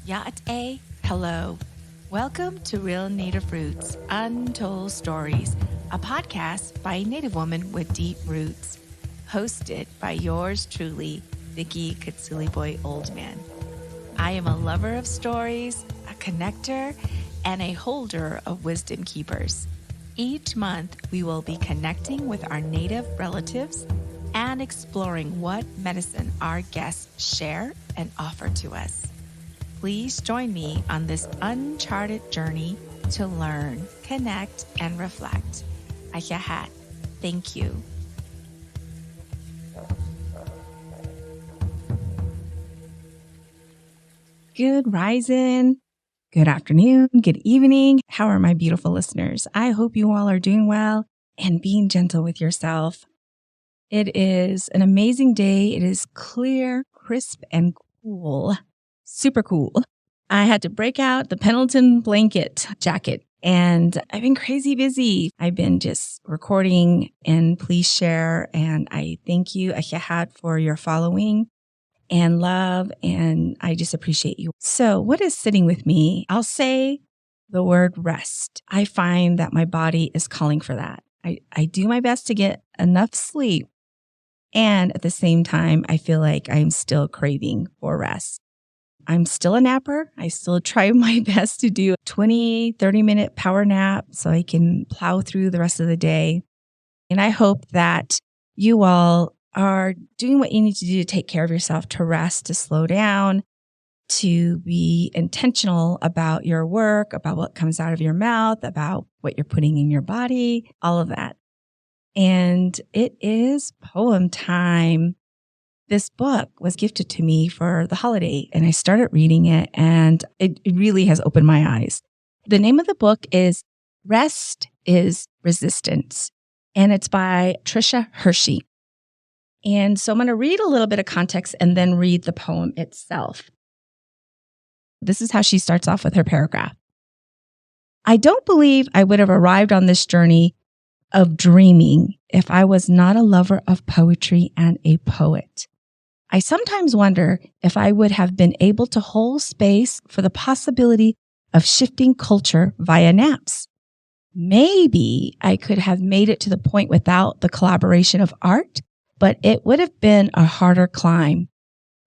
Ya'ate, hello. Welcome to Real Native Roots, Untold Stories, a podcast by a Native woman with deep roots. Hosted by yours truly, Vicky Katsuliboy Oldman. I am a lover of stories, a connector, and a holder of wisdom keepers. Each month, we will be connecting with our Native relatives and exploring what medicine our guests share and offer to us. Please join me on this uncharted journey to learn, connect, and reflect. Ayahat. Thank you. Good rising, good afternoon, good evening. How are my beautiful listeners? I hope you all are doing well and being gentle with yourself. It is an amazing day. It is clear, crisp, and cool. Super cool. I had to break out the Pendleton blanket jacket and I've been crazy busy. I've been just recording and please share. And I thank you, Ayahat, for your following and love. And I just appreciate you. So what is sitting with me? I'll say the word rest. I find that my body is calling for that. I do my best to get enough sleep. And at the same time, I feel like I'm still craving for rest. I'm still a napper. I still try my best to do a 20, 30-minute power nap so I can plow through the rest of the day. And I hope that you all are doing what you need to do to take care of yourself, to rest, to slow down, to be intentional about your work, about what comes out of your mouth, about what you're putting in your body, all of that. And it is poem time. This book was gifted to me for the holiday and I started reading it and it really has opened my eyes. The name of the book is Rest is Resistance and it's by Tricia Hershey. And so I'm going to read a little bit of context and then read the poem itself. This is how she starts off with her paragraph. I don't believe I would have arrived on this journey of dreaming if I was not a lover of poetry and a poet. I sometimes wonder if I would have been able to hold space for the possibility of shifting culture via naps. Maybe I could have made it to the point without the collaboration of art, but it would have been a harder climb.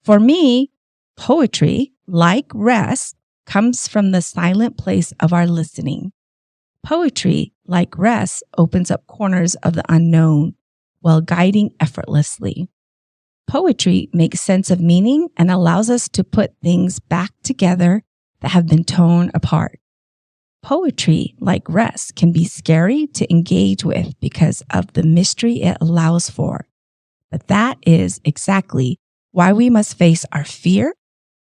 For me, poetry, like rest, comes from the silent place of our listening. Poetry, like rest, opens up corners of the unknown while guiding effortlessly. Poetry makes sense of meaning and allows us to put things back together that have been torn apart. Poetry, like rest, can be scary to engage with because of the mystery it allows for. But that is exactly why we must face our fear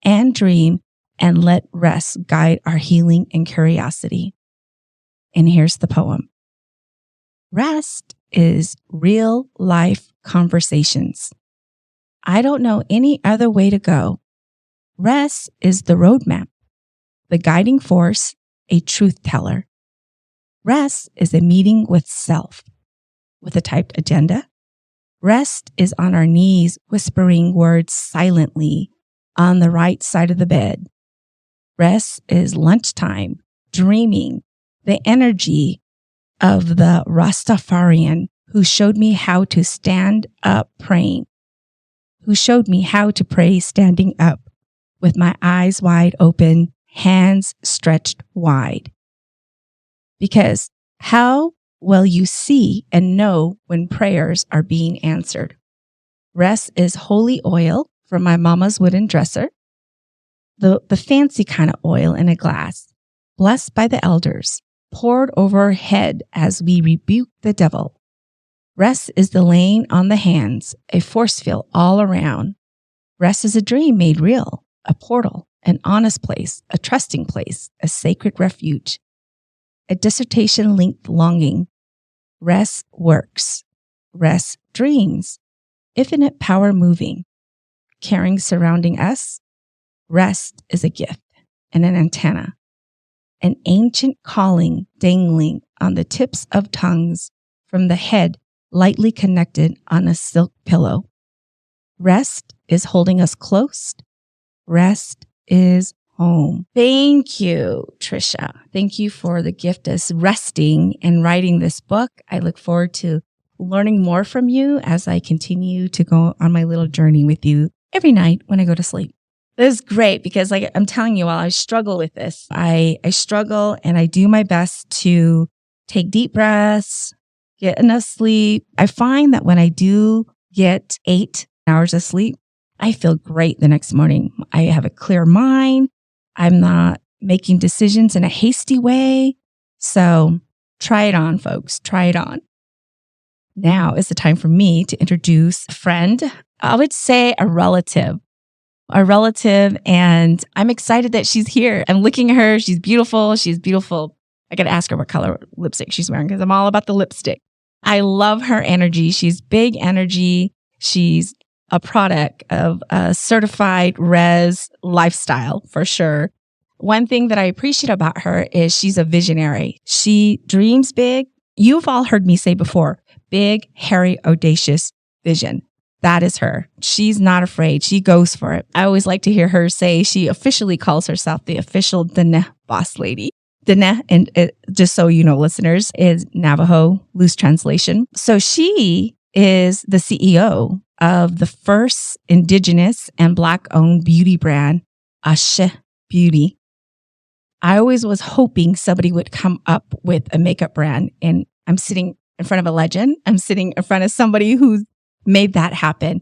and dream and let rest guide our healing and curiosity. And here's the poem. Rest is real life conversations. I don't know any other way to go. Rest is the roadmap, the guiding force, a truth teller. Rest is a meeting with self, with a typed agenda. Rest is on our knees, whispering words silently on the right side of the bed. Rest is lunchtime, dreaming, the energy of the Rastafarian who showed me how to stand up praying, who showed me how to pray standing up with my eyes wide open, hands stretched wide. Because how will you see and know when prayers are being answered? Rest is holy oil from my mama's wooden dresser, the fancy kind of oil in a glass, blessed by the elders, poured over our head as we rebuke the devil. Rest is the laying on the hands, a force field all around. Rest is a dream made real, a portal, an honest place, a trusting place, a sacred refuge, a dissertation-linked longing. Rest works. Rest dreams. Infinite power moving, caring surrounding us. Rest is a gift and an antenna, an ancient calling dangling on the tips of tongues from the head lightly connected on a silk pillow. Rest is holding us close. Rest is home. Thank you, Trisha. Thank you for the gift of resting and writing this book. I look forward to learning more from you as I continue to go on my little journey with you every night when I go to sleep. This is great because like I'm telling you, while I struggle with this, I struggle and I do my best to take deep breaths, get enough sleep. I find that when I do get 8 hours of sleep, I feel great the next morning. I have a clear mind. I'm not making decisions in a hasty way. So try it on, folks. Try it on. Now is the time for me to introduce a friend. I would say a relative, and I'm excited that she's here. I'm looking at her. She's beautiful. I got to ask her what color lipstick she's wearing because I'm all about the lipstick. I love her energy. She's big energy. She's a product of a certified res lifestyle for sure. One thing that I appreciate about her is she's a visionary. She dreams big. You've all heard me say before, big, hairy, audacious vision. That is her. She's not afraid. She goes for it. I always like to hear her say she officially calls herself the official Diné boss lady. Diné, and just so you know, listeners, is Navajo, loose translation. So she is the CEO of the first indigenous and Black-owned beauty brand, Ah-Shi Beauty. I always was hoping somebody would come up with a makeup brand, and I'm sitting in front of a legend. I'm sitting in front of somebody who's made that happen.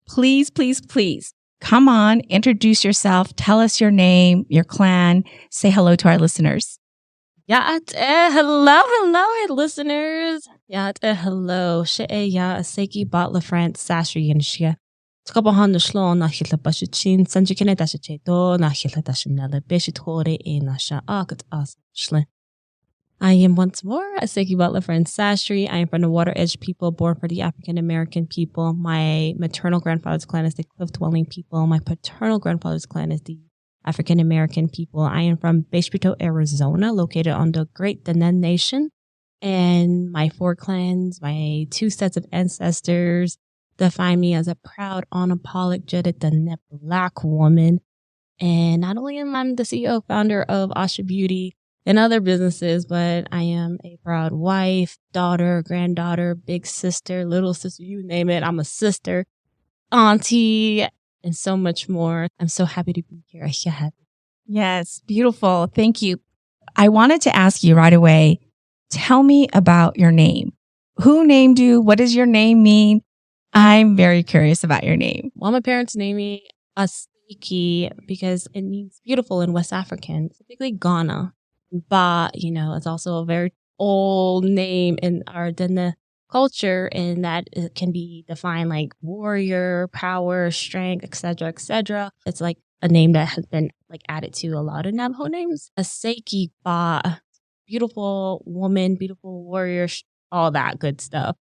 Please, please, please come on, introduce yourself, tell us your name, your clan, say hello to our listeners. Hello, listeners. Hello. Ahsaki Chachere. Tkabahan the shlon na hitla bashichin, Sanjikene dashacheto, na hitla dashanella, beshitore, nasha akat as shle. I am once more Ahsaki Chachere. I am from the Water Edge people, born for the African American people. My maternal grandfather's clan is the Cliff Dwelling people. My paternal grandfather's clan is the African American people. I am from Bishopito, Arizona, located on the Great Diné Nation. And my 4 clans, my 2 sets of ancestors, define me as a proud, unapologetic Diné Black woman. And not only am I the CEO, founder of Ah-Shi Beauty and other businesses, but I am a proud wife, daughter, granddaughter, big sister, little sister, you name it. I'm a sister, auntie, and so much more. I'm so happy to be here. Yes, beautiful. Thank you. I wanted to ask you right away, tell me about your name. Who named you? What does your name mean? I'm very curious about your name. Well, my parents named me Ahsaki because it means beautiful in West African, specifically Ghana. Ba, it's also a very old name in our Diné culture, and that it can be defined like warrior, power, strength, etc., etc. It's like a name that has been like added to a lot of Navajo names. Ahsaki Ba, beautiful woman, beautiful warrior, all that good stuff.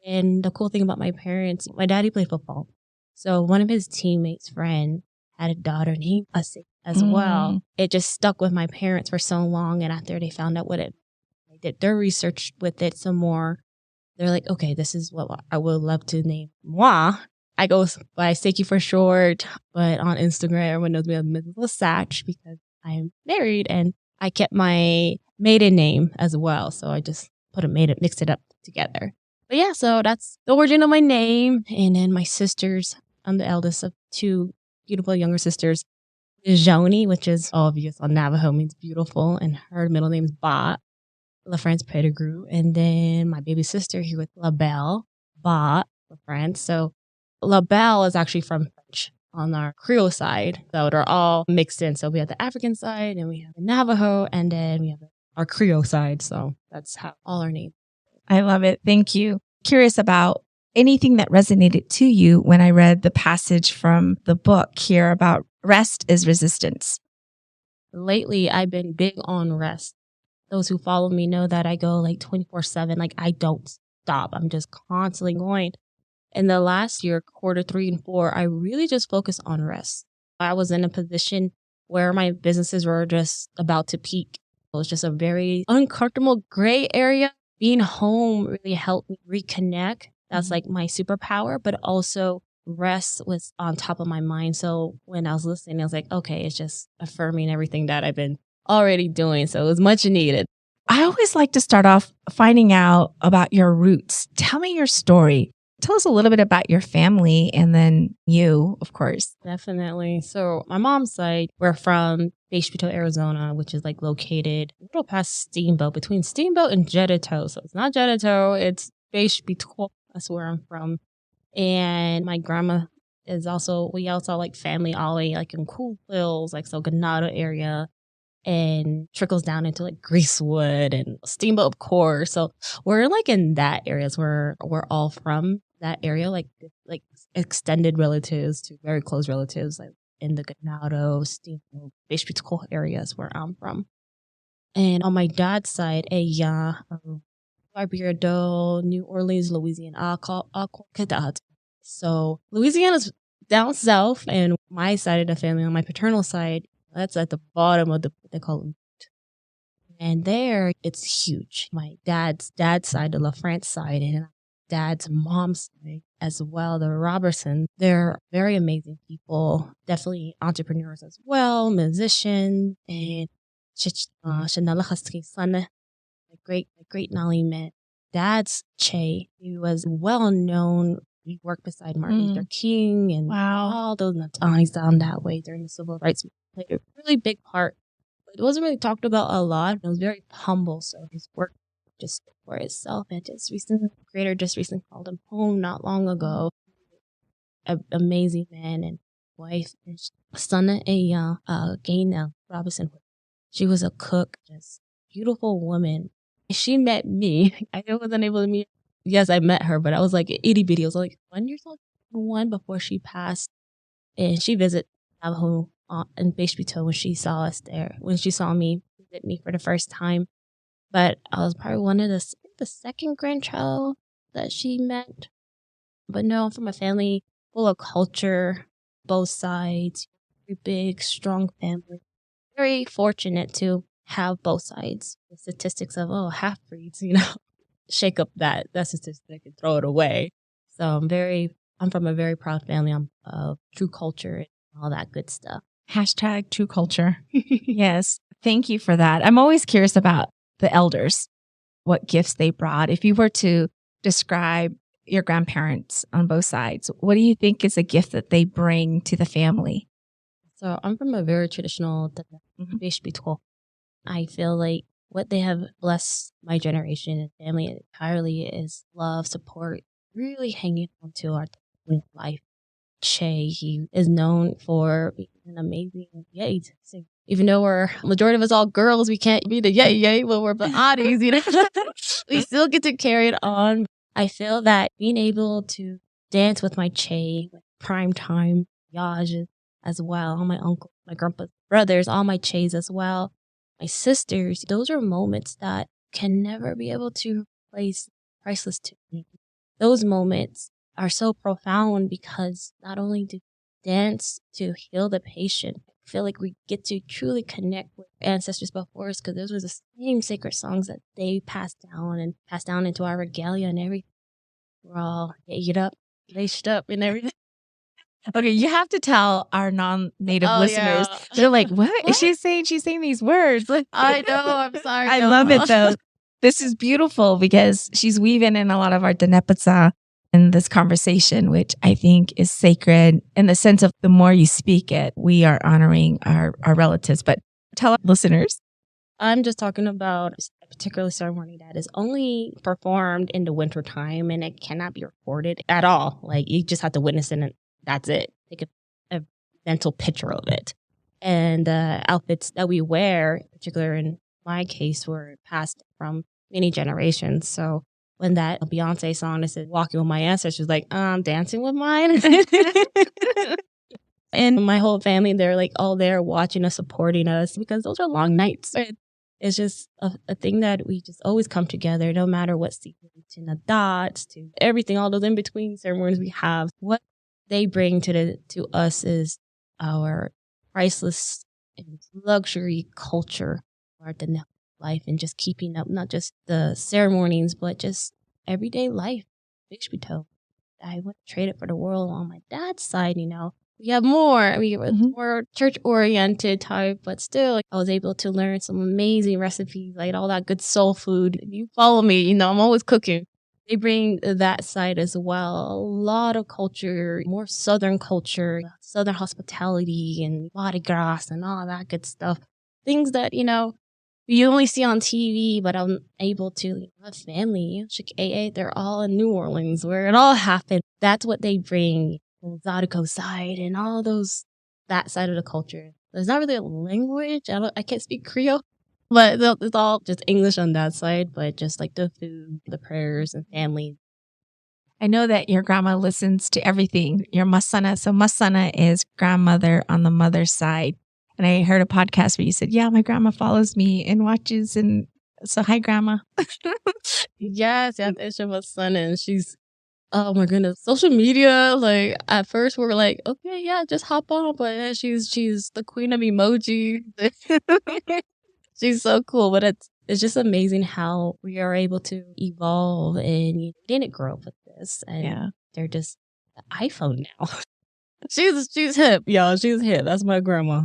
And the cool thing about my parents, my daddy played football. So one of his teammates' friend had a daughter named Ahsaki as well. It just stuck with my parents for so long. And after they found out what it, they did their research with it some more. They're like, okay, this is what I would love to name moi. I go by Ahsaki for short, but on Instagram, everyone knows me as Mrs. Sach because I'm married and I kept my maiden name as well. So I just mixed it up together. But yeah, so that's the origin of my name. And then my sisters, I'm the eldest of 2 beautiful younger sisters. Joni, which is obvious on Navajo, means beautiful, and her middle name is Ba, LaFrance Pettigrew. And then my baby sister here with La Belle, Ba, LaFrance. So La Belle is actually from French on our Creole side. So they're all mixed in. So we have the African side, and we have the Navajo, and then we have our Creole side. So that's how all our names. I love it. Thank you. Curious about anything that resonated to you when I read the passage from the book here about rest is resistance. Lately, I've been big on rest. Those who follow me know that I go like 24/7. Like I don't stop. I'm just constantly going. In the last year, quarter 3 and 4, I really just focused on rest. I was in a position where my businesses were just about to peak. It was just a very uncomfortable gray area. Being home really helped me reconnect. That's like my superpower, but also rest was on top of my mind. So when I was listening, I was like, okay, it's just affirming everything that I've been already doing. So it was much needed. I always like to start off finding out about your roots. Tell me your story. Tell us a little bit about your family and then you, of course. Definitely. So my mom's side, we're from Beauty, Arizona, which is like located a little past Steamboat, between Steamboat and Jeddito. So it's not Jeddito, it's Beauty. That's where I'm from. And my grandma is also, we also like family all the way like in Cool Hills, like so Ganado area, and trickles down into like Greasewood and Steamboat, of course. So we're like in that areas where we're all from that area, like extended relatives to very close relatives, like in the Ganado, Steamboat, Bishop's areas where I'm from. And on my dad's side, Barbados, New Orleans, Louisiana, so Louisiana's down south, and my side of the family, on my paternal side, that's at the bottom of what they call it. And there, it's huge. My dad's side, the LaFrance side, and dad's mom's side as well, the Robertson. They're very amazing people, definitely entrepreneurs as well, musicians, and my great Nali man. Dad's Che, he was well known. He worked beside Martin Luther King and all those Natanis down that way during the civil rights movement. Played a really big part. But it wasn't really talked about a lot. It was very humble, so his work just spoke for itself. And the creator just recently called him home not long ago. An amazing man and wife. And son, Gaynell Robinson. She was a cook, just beautiful woman. She met me. I wasn't able to meet. Yes, I met her, but I was like itty bitty. I was like 1 year old, one before she passed, and she visited Navajo in Bishopito when she saw us there. When she saw me visit me for the first time, but I was probably one of the second grandchild that she met. But no, I'm from a family full of culture, both sides, very big, strong family. Very fortunate to have both sides. The statistics of half breeds, shake up that statistic and throw it away. So I'm from a very proud family. I'm of true culture and all that good stuff. Hashtag true culture. Yes. Thank you for that. I'm always curious about the elders, what gifts they brought. If you were to describe your grandparents on both sides, what do you think is a gift that they bring to the family? So I'm from a very traditional Bishopito. I feel like what they have blessed my generation and family entirely is love, support, really hanging on to our life. Che, he is known for being an amazing yay singer. Even though majority of us all girls, we can't be the yay when we're bizaadis, we still get to carry it on. I feel that being able to dance with my Che, with prime time, Yaj as well, all my uncles, my grandpa's brothers, all my Che's as well, my sisters, those are moments that can never be able to replace, priceless to me. Those moments are so profound because not only do we dance to heal the patient, I feel like we get to truly connect with ancestors before us because those were the same sacred songs that they passed down into our regalia and everything. We're all eat up, laced up and everything. Okay, you have to tell our non-native listeners. Yeah. They're like, what is she saying? She's saying these words. I know, I'm sorry. I love it though. This is beautiful because she's weaving in a lot of our Diné in this conversation, which I think is sacred in the sense of the more you speak it, we are honoring our relatives. But tell our listeners. I'm just talking about a particular ceremony that is only performed in the wintertime and it cannot be recorded at all. Like you just have to witness it and that's it. Take a mental picture of it. And the outfits that we wear, in particular in my case, were passed from many generations. So when that Beyonce song that said "Walking with My Ancestors," like I'm dancing with mine, and my whole family, they're like all there watching us, supporting us because those are long nights. It's just a thing that we just always come together, no matter what season, to the dots, to everything, all those in between ceremonies we have. What they bring to us is our priceless and luxury culture, our Diné life, and just keeping up not just the ceremonies, but just everyday life. Bishopito. I wouldn't trade it for the world. On my dad's side, we have more. We were more church-oriented type, but still, I was able to learn some amazing recipes, like all that good soul food. You follow me, I'm always cooking. They bring that side as well. A lot of culture, more Southern culture, Southern hospitality and body grass and all that good stuff. Things that, you only see on TV, but I'm able to have family. Chachere, they're all in New Orleans where it all happened. That's what they bring. The Zydeco side and all those, that side of the culture. There's not really a language. I can't speak Creole. But it's all just English on that side, but just like the food, the prayers, and family. I know that your grandma listens to everything. Your masana. So masana is grandmother on the mother's side. And I heard a podcast where you said, yeah, my grandma follows me and watches. And so hi, grandma. Yes, it's your masana. And she's, oh my goodness, social media. Like at first we were like, okay, yeah, just hop on. But then she's the queen of emoji. She's so cool, but it's just amazing how we are able to evolve, and you didn't grow up with this, and they're just the iPhone now. she's hip, y'all. She's hip. That's my grandma.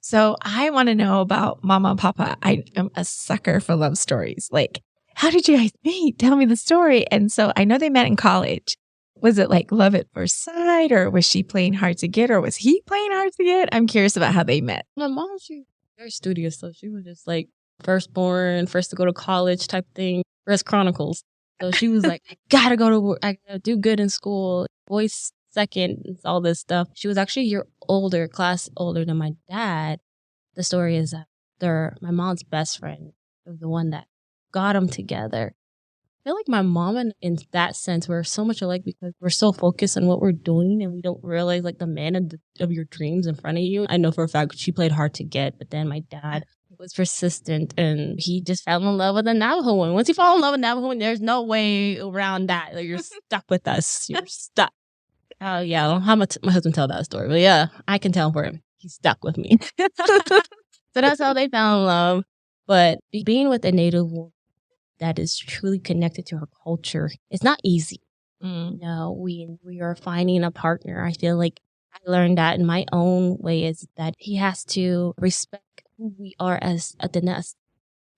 So I want to know about Mama and Papa. I am a sucker for love stories. Like, how did you guys meet? Tell me the story. And so I know they met in college. Was it like love at first sight, or was she playing hard to get, or was he playing hard to get? I'm curious about how they met. My mom, she's very studious, so she was just like firstborn, first to go to college type thing, first chronicles. So she was like, I gotta go to work, I gotta do good in school, boys second, all this stuff. She was actually a year older, class older than my dad. The story is that my mom's best friend was the one that got them together. I feel like my mom, in that sense, we're so much alike because we're so focused on what we're doing and we don't realize like the man of your dreams in front of you. I know for a fact she played hard to get, but then my dad was persistent and he just fell in love with a Navajo woman. Once you fall in love with a Navajo woman, there's no way around that. Like, you're stuck with us. You're stuck. Oh, yeah. I don't have my husband tell that story, but yeah, I can tell for him. He's stuck with me. So that's how they fell in love. But being with a Native woman that is truly connected to her culture, it's not easy. We are finding a partner. I feel like I learned that in my own way is that he has to respect who we are as a Diné.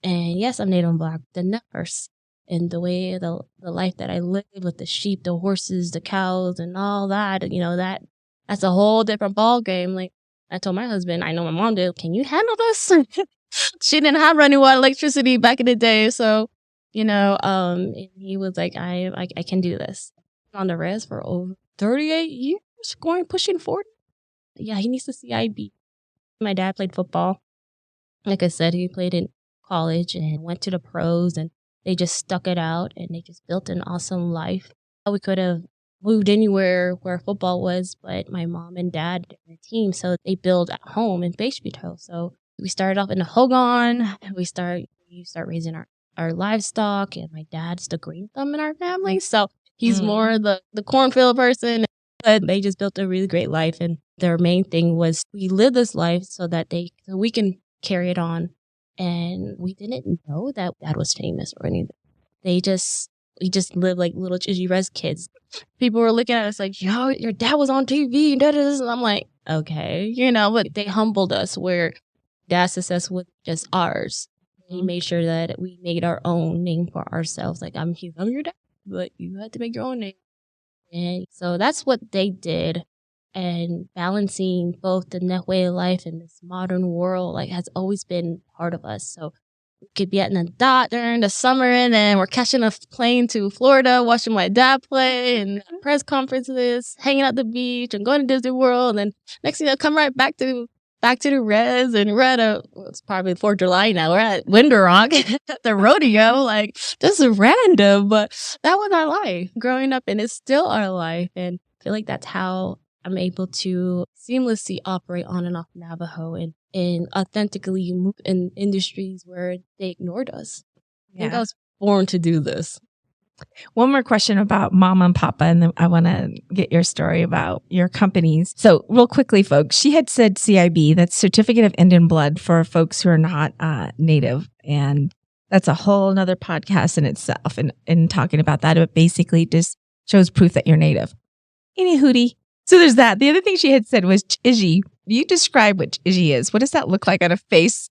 And yes, I'm Native and Black, Diné first. And the way, the life that I live with the sheep, the horses, the cows, and all that, that's a whole different ball game. Like I told my husband, I know my mom did, can you handle this? She didn't have running water, electricity back in the day. So, and he was like, I can do this. On the rest for over 38 years, pushing 40. Yeah, he needs the CIB. My dad played football. Like I said, he played in college and went to the pros, and they just stuck it out and they just built an awesome life. We could have moved anywhere where football was, but my mom and dad are a team, so they build at home in Beachview. So we started off in the Hogan. We start raising our livestock, and my dad's the green thumb in our family. So he's more the cornfield person. But they just built a really great life, and their main thing was we live this life so we can carry it on. And we didn't know that dad was famous or anything. We just lived like little Chiji Res kids. People were looking at us like, yo, your dad was on TV. And I'm like, okay, but they humbled us where dad's success was just ours. He made sure that we made our own name for ourselves. Like, I'm your dad, but you had to make your own name. And so that's what they did. And balancing both the net way of life and this modern world, has always been part of us. So we could be at the dot during the summer, and then we're catching a plane to Florida, watching my dad play, and press conferences, hanging at the beach, and going to Disney World. And then next thing, I'll come right back to the res, and we're at it's probably 4th of July now. We're at Winter Rock at the rodeo. This is random, but that was our life growing up, and it's still our life. And I feel like that's how I'm able to seamlessly operate on and off Navajo and authentically move in industries where they ignored us. I think I was born to do this. One more question about Mama and Papa, and then I want to get your story about your companies. So real quickly, folks, she had said CIB, that's Certificate of Indian Blood for folks who are not Native. And that's a whole nother podcast in itself and talking about that. But basically just shows proof that you're Native. Any hootie. So there's that. The other thing she had said was Chiji. You describe what Chiji is. What does that look like on a face?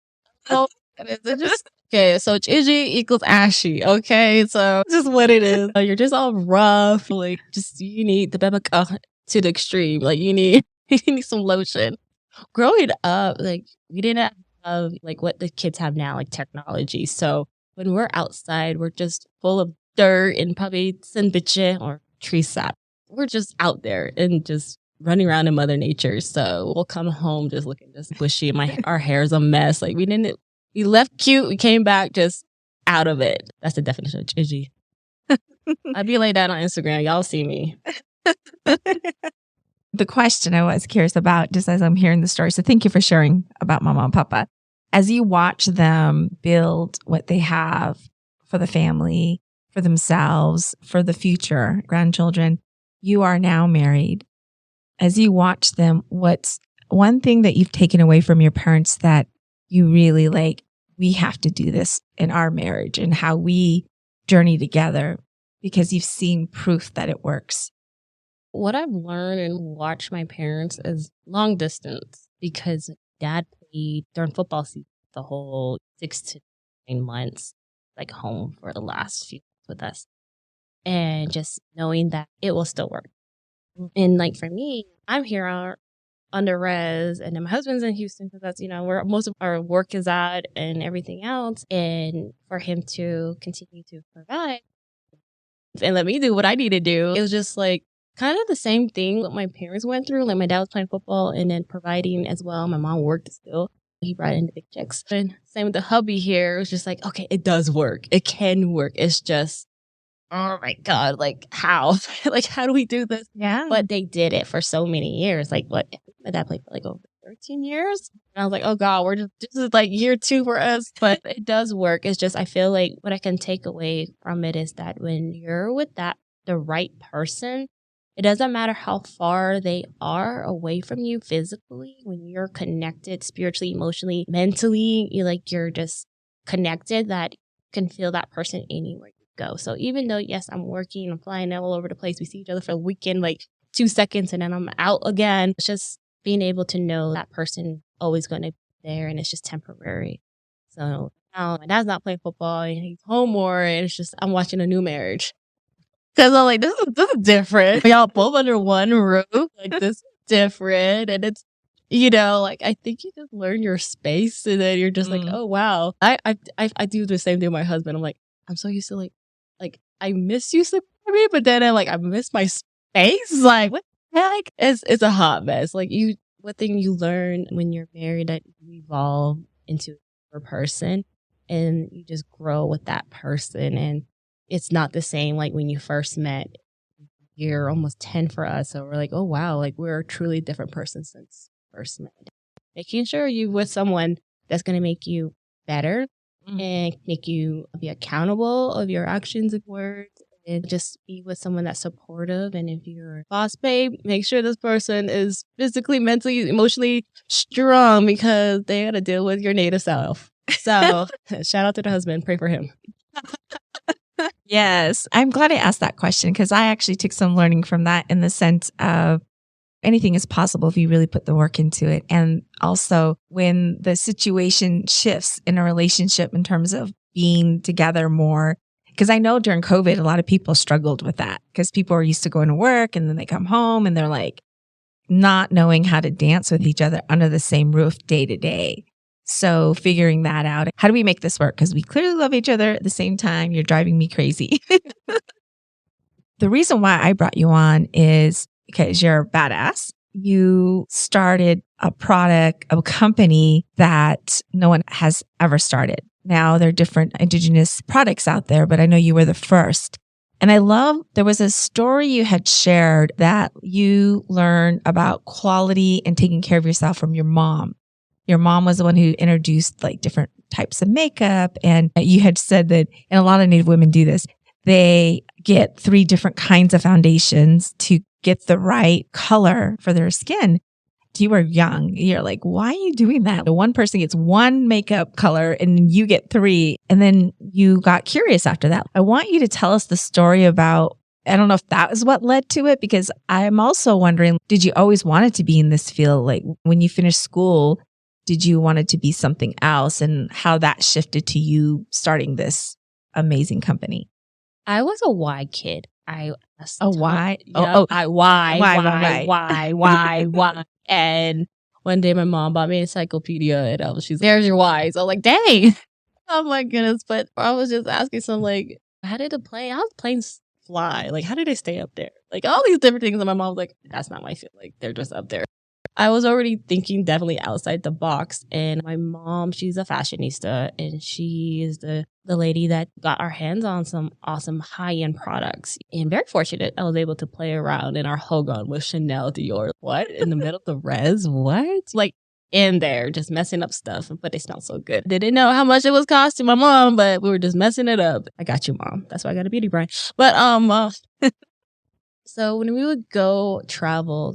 Oh, okay, so Chiji equals ashy. Okay, so just what it is. You're just all rough. Like, just you need the bebeka to the extreme. Like, you need some lotion. Growing up, like, we didn't have like what the kids have now, like technology. So when we're outside, we're just full of dirt and probably senbiche or tree sap. We're just out there and just running around in Mother Nature. So we'll come home just looking just bushy. Our hair's a mess. Like we left cute. We came back just out of it. That's the definition of Chiji. I'd be like that on Instagram. Y'all see me. The question I was curious about, just as I'm hearing the story, so thank you for sharing about Mama and Papa. As you watch them build what they have for the family, for themselves, for the future grandchildren, you are now married. As you watch them, what's one thing that you've taken away from your parents that you really like, we have to do this in our marriage and how we journey together because you've seen proof that it works? What I've learned and watched my parents is long distance because dad played during football season the whole 6 to 9 months, like home for the last few months with us. And just knowing that it will still work. And like for me, I'm here under res and then my husband's in Houston because that's, where most of our work is at and everything else. And for him to continue to provide and let me do what I need to do, it was just like, kind of the same thing what my parents went through. Like my dad was playing football and then providing as well. My mom worked still. He brought in the big checks. And same with the hubby here. It was just like, okay, it does work. It can work. It's just, oh my God, like how? Like how do we do this? Yeah. But they did it for so many years. Like what? My dad played for like over 13 years. And I was like, oh God, this is like year 2 for us. But it does work. It's just, I feel like what I can take away from it is that when you're with the right person, it doesn't matter how far they are away from you physically. When you're connected spiritually, emotionally, mentally, you're just connected that you can feel that person anywhere you go. So even though, yes, I'm working, I'm flying all over the place. We see each other for a weekend, like 2 seconds, and then I'm out again. It's just being able to know that person always going to be there and it's just temporary. So now my dad's not playing football and he's home more. And it's just, I'm watching a new marriage. Because I'm like, this is different. Y'all both under one roof. Like, this is different. And it's, like, I think you just learn your space. And then you're just like, oh, wow. I do the same thing with my husband. I'm like, I'm so used to, like I miss you sleeping with me. But then I miss my space. Like, what the heck? It's a hot mess. Like, what thing you learn when you're married that you evolve into a person. And you just grow with that person. And it's not the same like when you first met. You're almost 10 for us. So we're like, oh, wow, like we're a truly different person since first met. Making sure you with someone that's going to make you better and make you be accountable of your actions and words. And just be with someone that's supportive. And if you're a boss babe, make sure this person is physically, mentally, emotionally strong because they got to deal with your native self. So shout out to the husband. Pray for him. Yes. I'm glad I asked that question because I actually took some learning from that in the sense of anything is possible if you really put the work into it. And also when the situation shifts in a relationship in terms of being together more, because I know during COVID, a lot of people struggled with that because people are used to going to work and then they come home and they're like not knowing how to dance with each other under the same roof day to day. So figuring that out, how do we make this work? Because we clearly love each other at the same time. You're driving me crazy. The reason why I brought you on is because you're a badass. You started a company that no one has ever started. Now there are different indigenous products out there, but I know you were the first. And I love, there was a story you had shared that you learned about quality and taking care of yourself from your mom. Your mom was the one who introduced like different types of makeup. And you had said that, and a lot of Native women do this, they get 3 different kinds of foundations to get the right color for their skin. You were young. You're like, why are you doing that? The one person gets 1 makeup color and you get 3. And then you got curious after that. I want you to tell us the story about I don't know if that was what led to it, because I'm also wondering, did you always want it to be in this field? Like when you finished school, did you want it to be something else, and how that shifted to you starting this amazing company? I was a why kid. I asked Oh, why? Yep, Why? why? And one day my mom bought me an encyclopedia, and she's there's your whys. I was like, dang. Oh my goodness. But I was just asking some like, how did how did planes fly? Like, how did they stay up there? Like all these different things. And my mom was like, that's not my field. Like, they're just up there. I was already thinking definitely outside the box. And my mom, she's a fashionista, and she is the lady that got our hands on some awesome high-end products. And very fortunate, I was able to play around in our Hogan with Chanel, Dior. What? In the middle of the res? What? Like in there, just messing up stuff, but they smell so good. They didn't know how much it was costing my mom, but we were just messing it up. I got you, Mom. That's why I got a beauty brand. But so when we would go travel,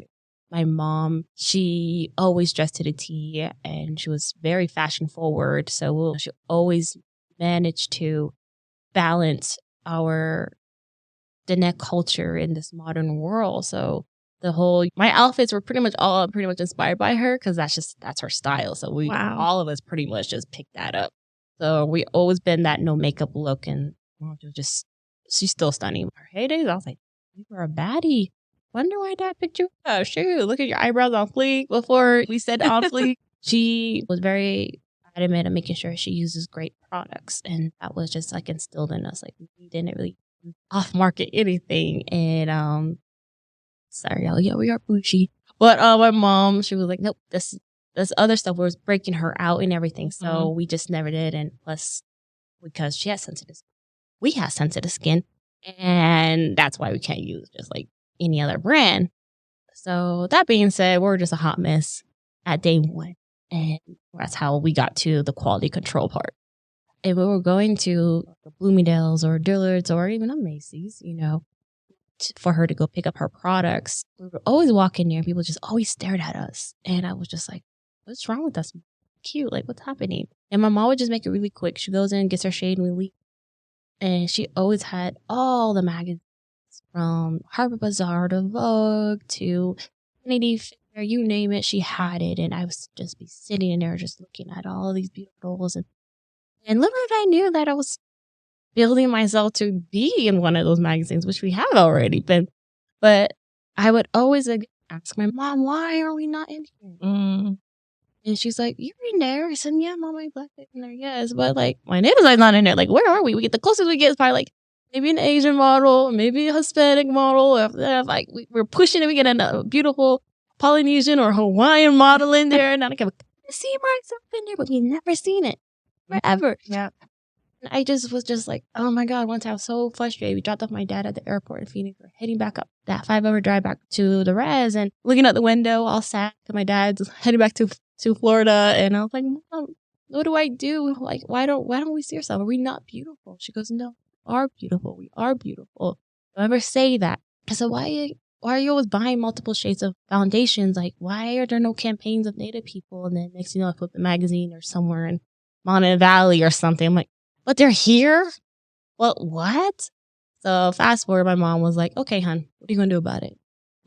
my mom, she always dressed to the T, and she was very fashion forward. So she always managed to balance our Diné culture in this modern world. So my outfits were pretty much inspired by her, because that's her style. So all of us pretty much just picked that up. So we always been that no makeup look, and she's still stunning. Her heydays, I was like, you were a baddie. Wonder why Dad picked you up. Shoot, look at your eyebrows on fleek before we said on fleek. She was very adamant at making sure she uses great products, and that was just like instilled in us. Like we didn't really off market anything. And sorry, y'all, yeah, we are bougie. But my mom, she was like, nope, this other stuff was breaking her out and everything. So we just never did. And plus, because she has sensitive, we have sensitive skin, and that's why we can't use just like any other brand. So that being said, we're just a hot mess at day one. And that's how we got to the quality control part. If we were going to Bloomingdale's or Dillard's or even a Macy's, for her to go pick up her products, we would always walk in there and people just always stared at us. And I was just like, what's wrong with us? Cute. Like, what's happening? And my mom would just make it really quick. She goes in, gets her shade, and we leave. And she always had all the magazines, from Harper Bazaar to Vogue to Vanity Fair, you name it, she had it. And I would just be sitting in there just looking at all of these beautiful, and little did I knew that I was building myself to be in one of those magazines, which we have already been. But I would always ask my mom, why are we not in here? And she's like, you're in there. I said, yeah, Mom, my black is in there. Yes. But like, my neighbor's not in there. Like, where are we? We get the closest we get is probably like maybe an Asian model, maybe a Hispanic model. Like we're pushing it. We get a beautiful Polynesian or Hawaiian model in there. And I can see myself in there, but we never seen it. Forever. Yeah. And I just was just like, oh my God, one time I was so frustrated. We dropped off my dad at the airport in Phoenix. We're heading back up that 5-hour drive back to the res, and looking out the window, all sad, because my dad's heading back to Florida. And I was like, Mom, what do I do? Like, why don't we see ourselves? Are we not beautiful? She goes, no, we are beautiful. We are beautiful. Don't ever say that. I said, why are you always buying multiple shades of foundations? Like, why are there no campaigns of Native people? And then next thing you know, I flip the magazine or somewhere in Mountain Valley or something. I'm like, but they're here? Well, what? So fast forward, my mom was like, okay, hon, what are you going to do about it?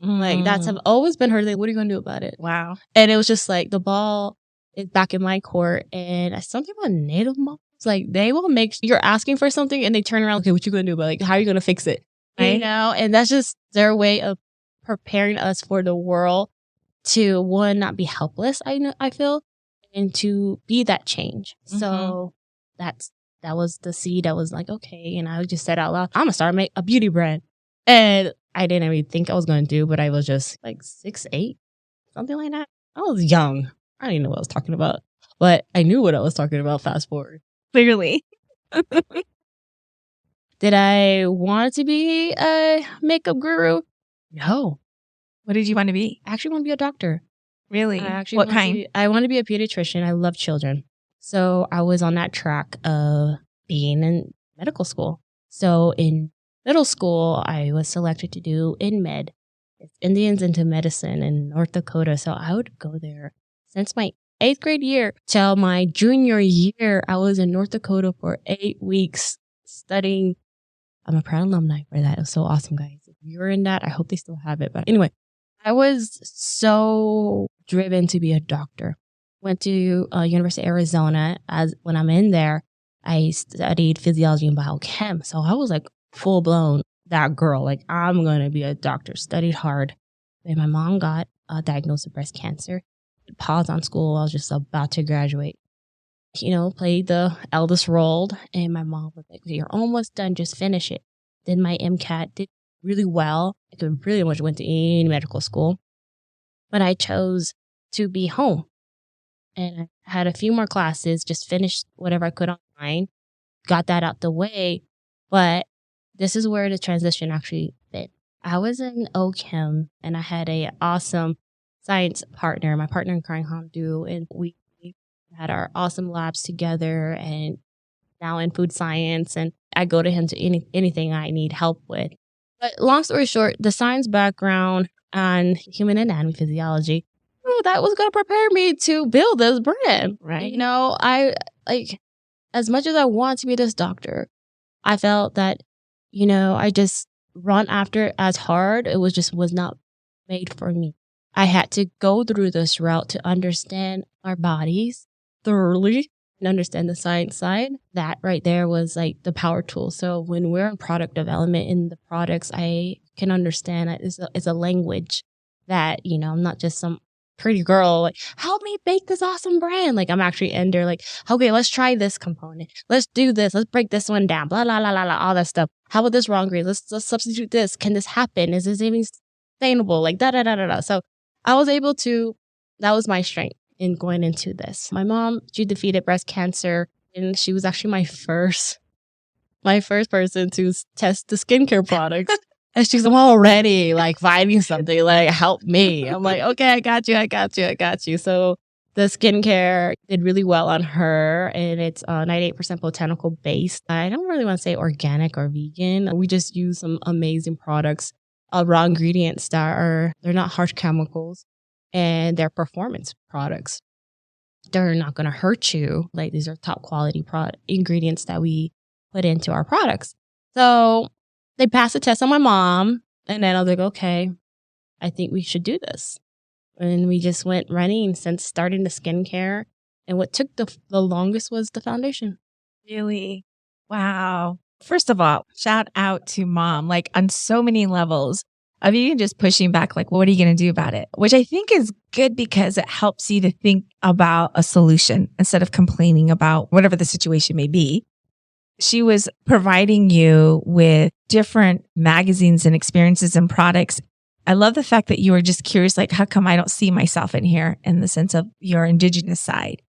Like, that's have always been her thing. What are you going to do about it? Wow. And it was just like, the ball is back in my court. And something about Native moms, like, they will you're asking for something and they turn around, okay, what you going to do about it? Like, how are you going to fix it? Right? And that's just their way of preparing us for the world to, one, not be helpless, I feel, and to be that change. So that was the seed that was like, okay. And I just said out loud, I'm going to start a beauty brand. And I didn't really think I was going to do, but I was just like 6'8", something like that. I was young. I didn't know what I was talking about, but I knew what I was talking about. Fast forward. Clearly. Did I want to be a makeup guru? No. What did you want to be? I actually want to be a doctor. Really? What kind? I want to be a pediatrician. I love children. So I was on that track of being in medical school. So in middle school, I was selected to do InMed. It's Indians into Medicine in North Dakota. So I would go there since my 8th grade year till my junior year. I was in North Dakota for 8 weeks studying I'm a proud alumni for that. It was so awesome, guys. If you're in that, I hope they still have it. But anyway, I was so driven to be a doctor. Went to University of Arizona. When I'm in there, I studied physiology and biochem. So I was like full blown that girl. Like, I'm going to be a doctor. Studied hard. And my mom got diagnosed with breast cancer. Paused on school. I was just about to graduate. Played the eldest role. And my mom was like, "You're almost done. Just finish it." Did my MCAT. Did really well. I could pretty much went to any medical school. But I chose to be home. And I had a few more classes, just finished whatever I could online, got that out the way. But this is where the transition actually fit. I was in OChem and I had a awesome science partner, my partner in crime, Hamdu, and we had our awesome labs together and now in food science. And I go to him to anything I need help with. But long story short, the science background on human anatomy physiology, that was going to prepare me to build this brand. Right. I as much as I want to be this doctor, I felt that, I just run after it as hard. It was not made for me. I had to go through this route to understand our bodies thoroughly and understand the science side. That right there was like the power tool. So when we're in product development in the products, I can understand that it's a language that, I'm not just some pretty girl, like, help me bake this awesome brand. Like, I'm actually in there, like, okay, let's try this component. Let's do this. Let's break this one down. Blah, blah, blah, blah, blah, all that stuff. How about this raw ingredient? Let's substitute this. Can this happen? Is this even sustainable? Like, da, da, da, da, da. So I was able to, that was my strength in going into this. My mom, she defeated breast cancer, and she was actually my first person to test the skincare products. And she's already like finding something, like, help me. I'm like, okay, I got you. So the skincare did really well on her, and it's 98% botanical based. I don't really want to say organic or vegan. We just use some amazing products, raw ingredients they're not harsh chemicals, and they're performance products. They're not going to hurt you. Like, these are top quality ingredients that we put into our products. So they passed the test on my mom, and then I was like, okay, I think we should do this. And we just went running since starting the skincare. And what took the longest was the foundation. Really? Wow. First of all, shout out to mom, like on so many levels of you just pushing back, like, what are you going to do about it? Which I think is good because it helps you to think about a solution instead of complaining about whatever the situation may be. She was providing you with different magazines and experiences and products. I love the fact that you were just curious, like, how come I don't see myself in here in the sense of your indigenous side?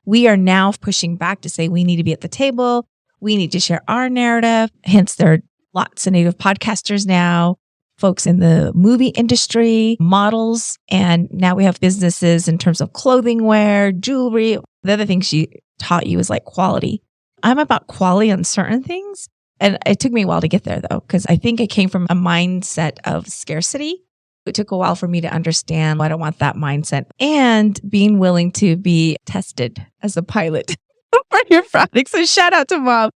We are now pushing back to say we need to be at the table. We need to share our narrative. Hence, there are lots of Native podcasters now, folks in the movie industry, models, and now we have businesses in terms of clothing wear, jewelry. The other thing she taught you is like quality. I'm about quality on certain things. And it took me a while to get there though, because I think it came from a mindset of scarcity. It took a while for me to understand I don't want that mindset and being willing to be tested as a pilot for your product. So shout out to mom.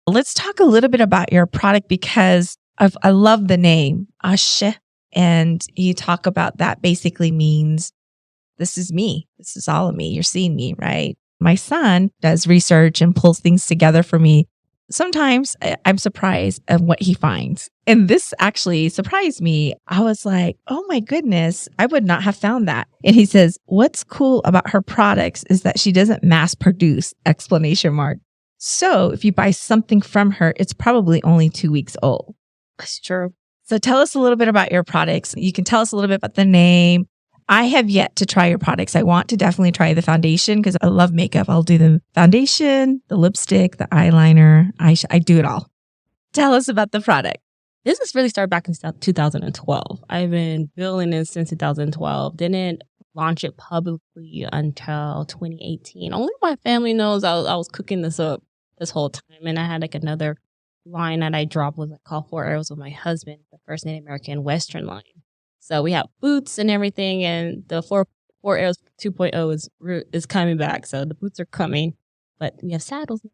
Let's talk a little bit about your product because I love the name Ah-Shi. And you talk about that basically means this is me. This is all of me. You're seeing me, right? My son does research and pulls things together for me. Sometimes I'm surprised at what he finds. And this actually surprised me. I was like, oh my goodness, I would not have found that. And he says, what's cool about her products is that she doesn't mass produce, ! So if you buy something from her, it's probably only 2 weeks old. That's true. So tell us a little bit about your products. You can tell us a little bit about the name. I have yet to try your products. I want to definitely try the foundation because I love makeup. I'll do the foundation, the lipstick, the eyeliner. I do it all. Tell us about the product. Business really started back in 2012. I've been building it since 2012. Didn't launch it publicly until 2018. Only my family knows I was cooking this up this whole time. And I had like another line that I dropped was called 4 Arrows with my husband, the first Native American Western line. So we have boots and everything, and the 4 Arrows 2.0 is coming back. So the boots are coming, but we have saddles.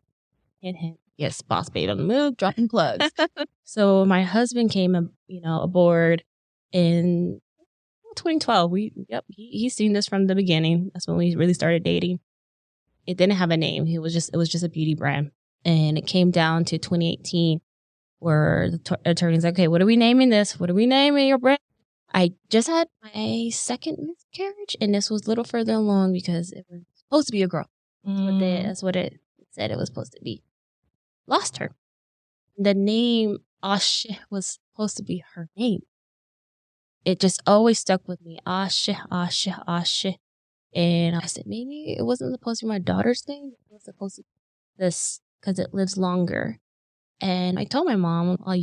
Hint, hint. Yes, boss babe on the move, dropping plugs. So my husband came, aboard in 2012. He's seen this from the beginning. That's when we really started dating. It didn't have a name. It was just a beauty brand. And it came down to 2018 where the attorney's like, okay, what are we naming this? What are we naming your brand? I just had my second miscarriage, and this was a little further along because it was supposed to be a girl. That's what it said it was supposed to be. Lost her. The name Ah-Shi was supposed to be her name. It just always stuck with me. Ah-Shi, Ah-Shi, Ah-Shi. And I said, maybe it wasn't supposed to be my daughter's name. It was supposed to be this because it lives longer. And I told my mom, I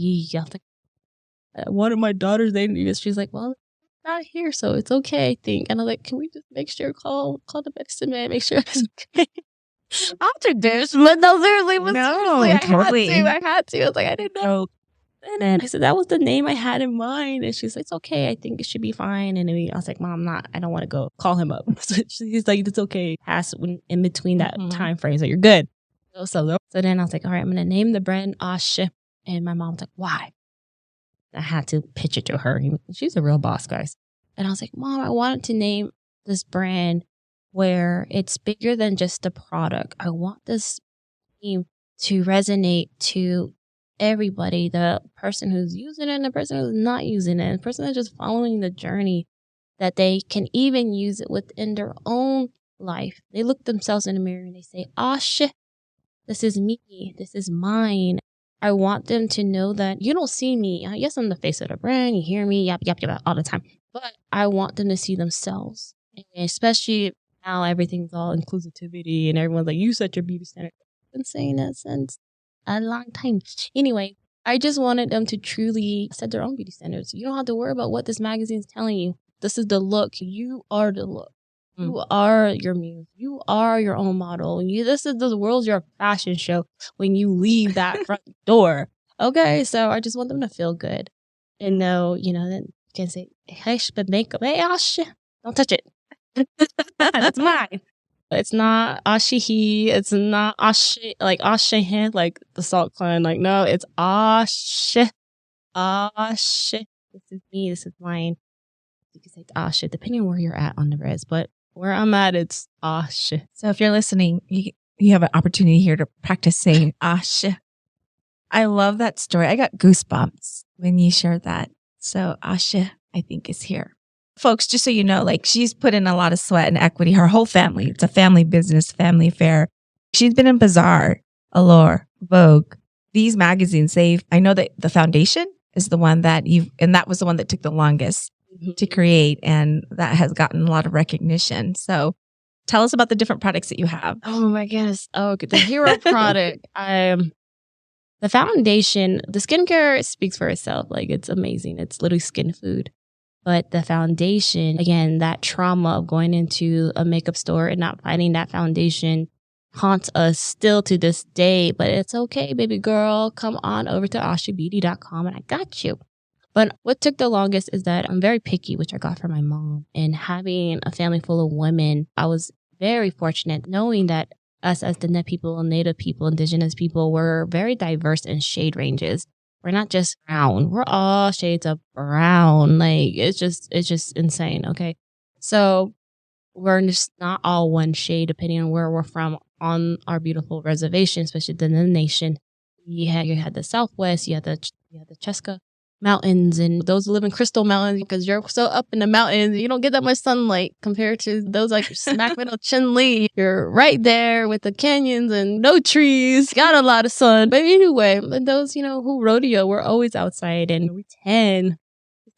wanted my daughter's name. She's like, well, it's not here, so it's okay, I think. And I was like, can we just make sure, call the medicine man, make sure it's okay. After this, but no, literally was totally. I had to. I was like, I didn't know. And then I said, that was the name I had in mind. And she's like, it's okay. I think it should be fine. And I was like, Mom, I don't want to go call him up. So she's like, it's okay. Pass in between that time frame. So you're good. So then I was like, all right, I'm going to name the brand Ah-Shi. And my mom was like, why? I had to pitch it to her. She's a real boss, guys. And I was like, Mom, I wanted to name this brand where it's bigger than just the product. I want this name to resonate to everybody, the person who's using it and the person who's not using it, and the person that's just following the journey, that they can even use it within their own life. They look themselves in the mirror and they say, Ah-Shi, this is me. This is mine. I want them to know that you don't see me. Yes, I'm the face of the brand. You hear me, yap, yap, yap, all the time. But I want them to see themselves. And especially now everything's all inclusivity and everyone's like, you set your beauty standard. I've been saying that since a long time. Anyway, I just wanted them to truly set their own beauty standards. You don't have to worry about what this magazine's telling you. This is the look. You are the look. You are your muse. You are your own model. This is the world's your fashion show when you leave that front door. Okay, so I just want them to feel good and know, then you can say, hey, but makeup, hey, Ah-Shi, don't touch it. That's mine. It's not Ah-Shi, it's not Ah-Shi, like Ah-Shi, like the Salt Clan. Like, no, it's Ah-Shi, Ah-Shi. This is me. This is mine. You can say Ah-Shi, depending on where you're at on the res, but where I'm at, it's Ah-Shi. So if you're listening, you have an opportunity here to practice saying Ah-Shi. I love that story. I got goosebumps when you shared that. So Ah-Shi, I think, is here. Folks, just so you know, she's put in a lot of sweat and equity. Her whole family. It's a family business, family affair. She's been in Bazaar, Allure, Vogue. These magazines, I know that the foundation is the one that and that was the one that took the longest to create, and that has gotten a lot of recognition. So tell us about the different products that you have. Oh my goodness. Oh, the hero product. The foundation, the skincare speaks for itself. It's amazing. It's literally skin food. But the foundation, again, that trauma of going into a makeup store and not finding that foundation haunts us still to this day. But it's okay, baby girl. Come on over to ahshibeauty.com and I got you. But what took the longest is that I'm very picky, which I got from my mom. And having a family full of women, I was very fortunate knowing that us as Diné people, Native people, indigenous people, were very diverse in shade ranges. We're not just brown. We're all shades of brown. It's just insane. Okay. So we're just not all one shade depending on where we're from on our beautiful reservation, especially the nation. You had the Southwest, you had the Cheska Mountains, and those who live in Crystal Mountains, because you're so up in the mountains, you don't get that much sunlight compared to those smack middle Chin-Lee. You're right there with the canyons and no trees, got a lot of sun. But anyway, those, who rodeo, we're always outside, and we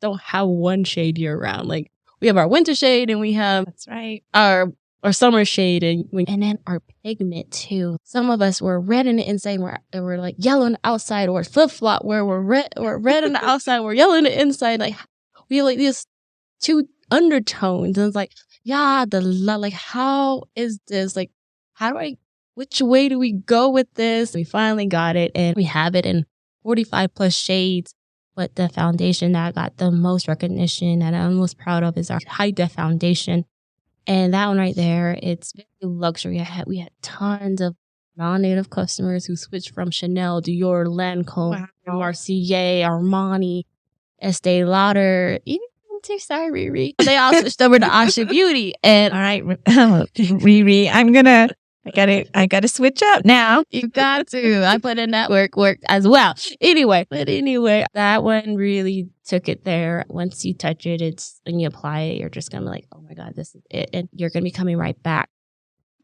don't have one shade year round. We have our winter shade and we have that's right our summer shade and then our pigment too. Some of us were red in the inside, we're like yellow on the outside, or flip-flop where we're red on the outside, we're yellow on the inside. We have these two undertones, and it's how is this? Which way do we go with this? We finally got it, and we have it in 45 plus shades. But the foundation that got the most recognition that I'm most proud of is our high def foundation. And that one right there, it's very luxury. We had tons of non-native customers who switched from Chanel, Dior, Lancome, Wow. Mercier, Armani, Estee Lauder, even sorry, Riri. They all switched over to Ah-Shi Beauty. And all right, Riri, I gotta switch up now. you got to. I put in that work as well. Anyway, that one really took it there. Once you touch it, it's when you apply it, you're just gonna be like, oh my God, this is it. And you're gonna be coming right back.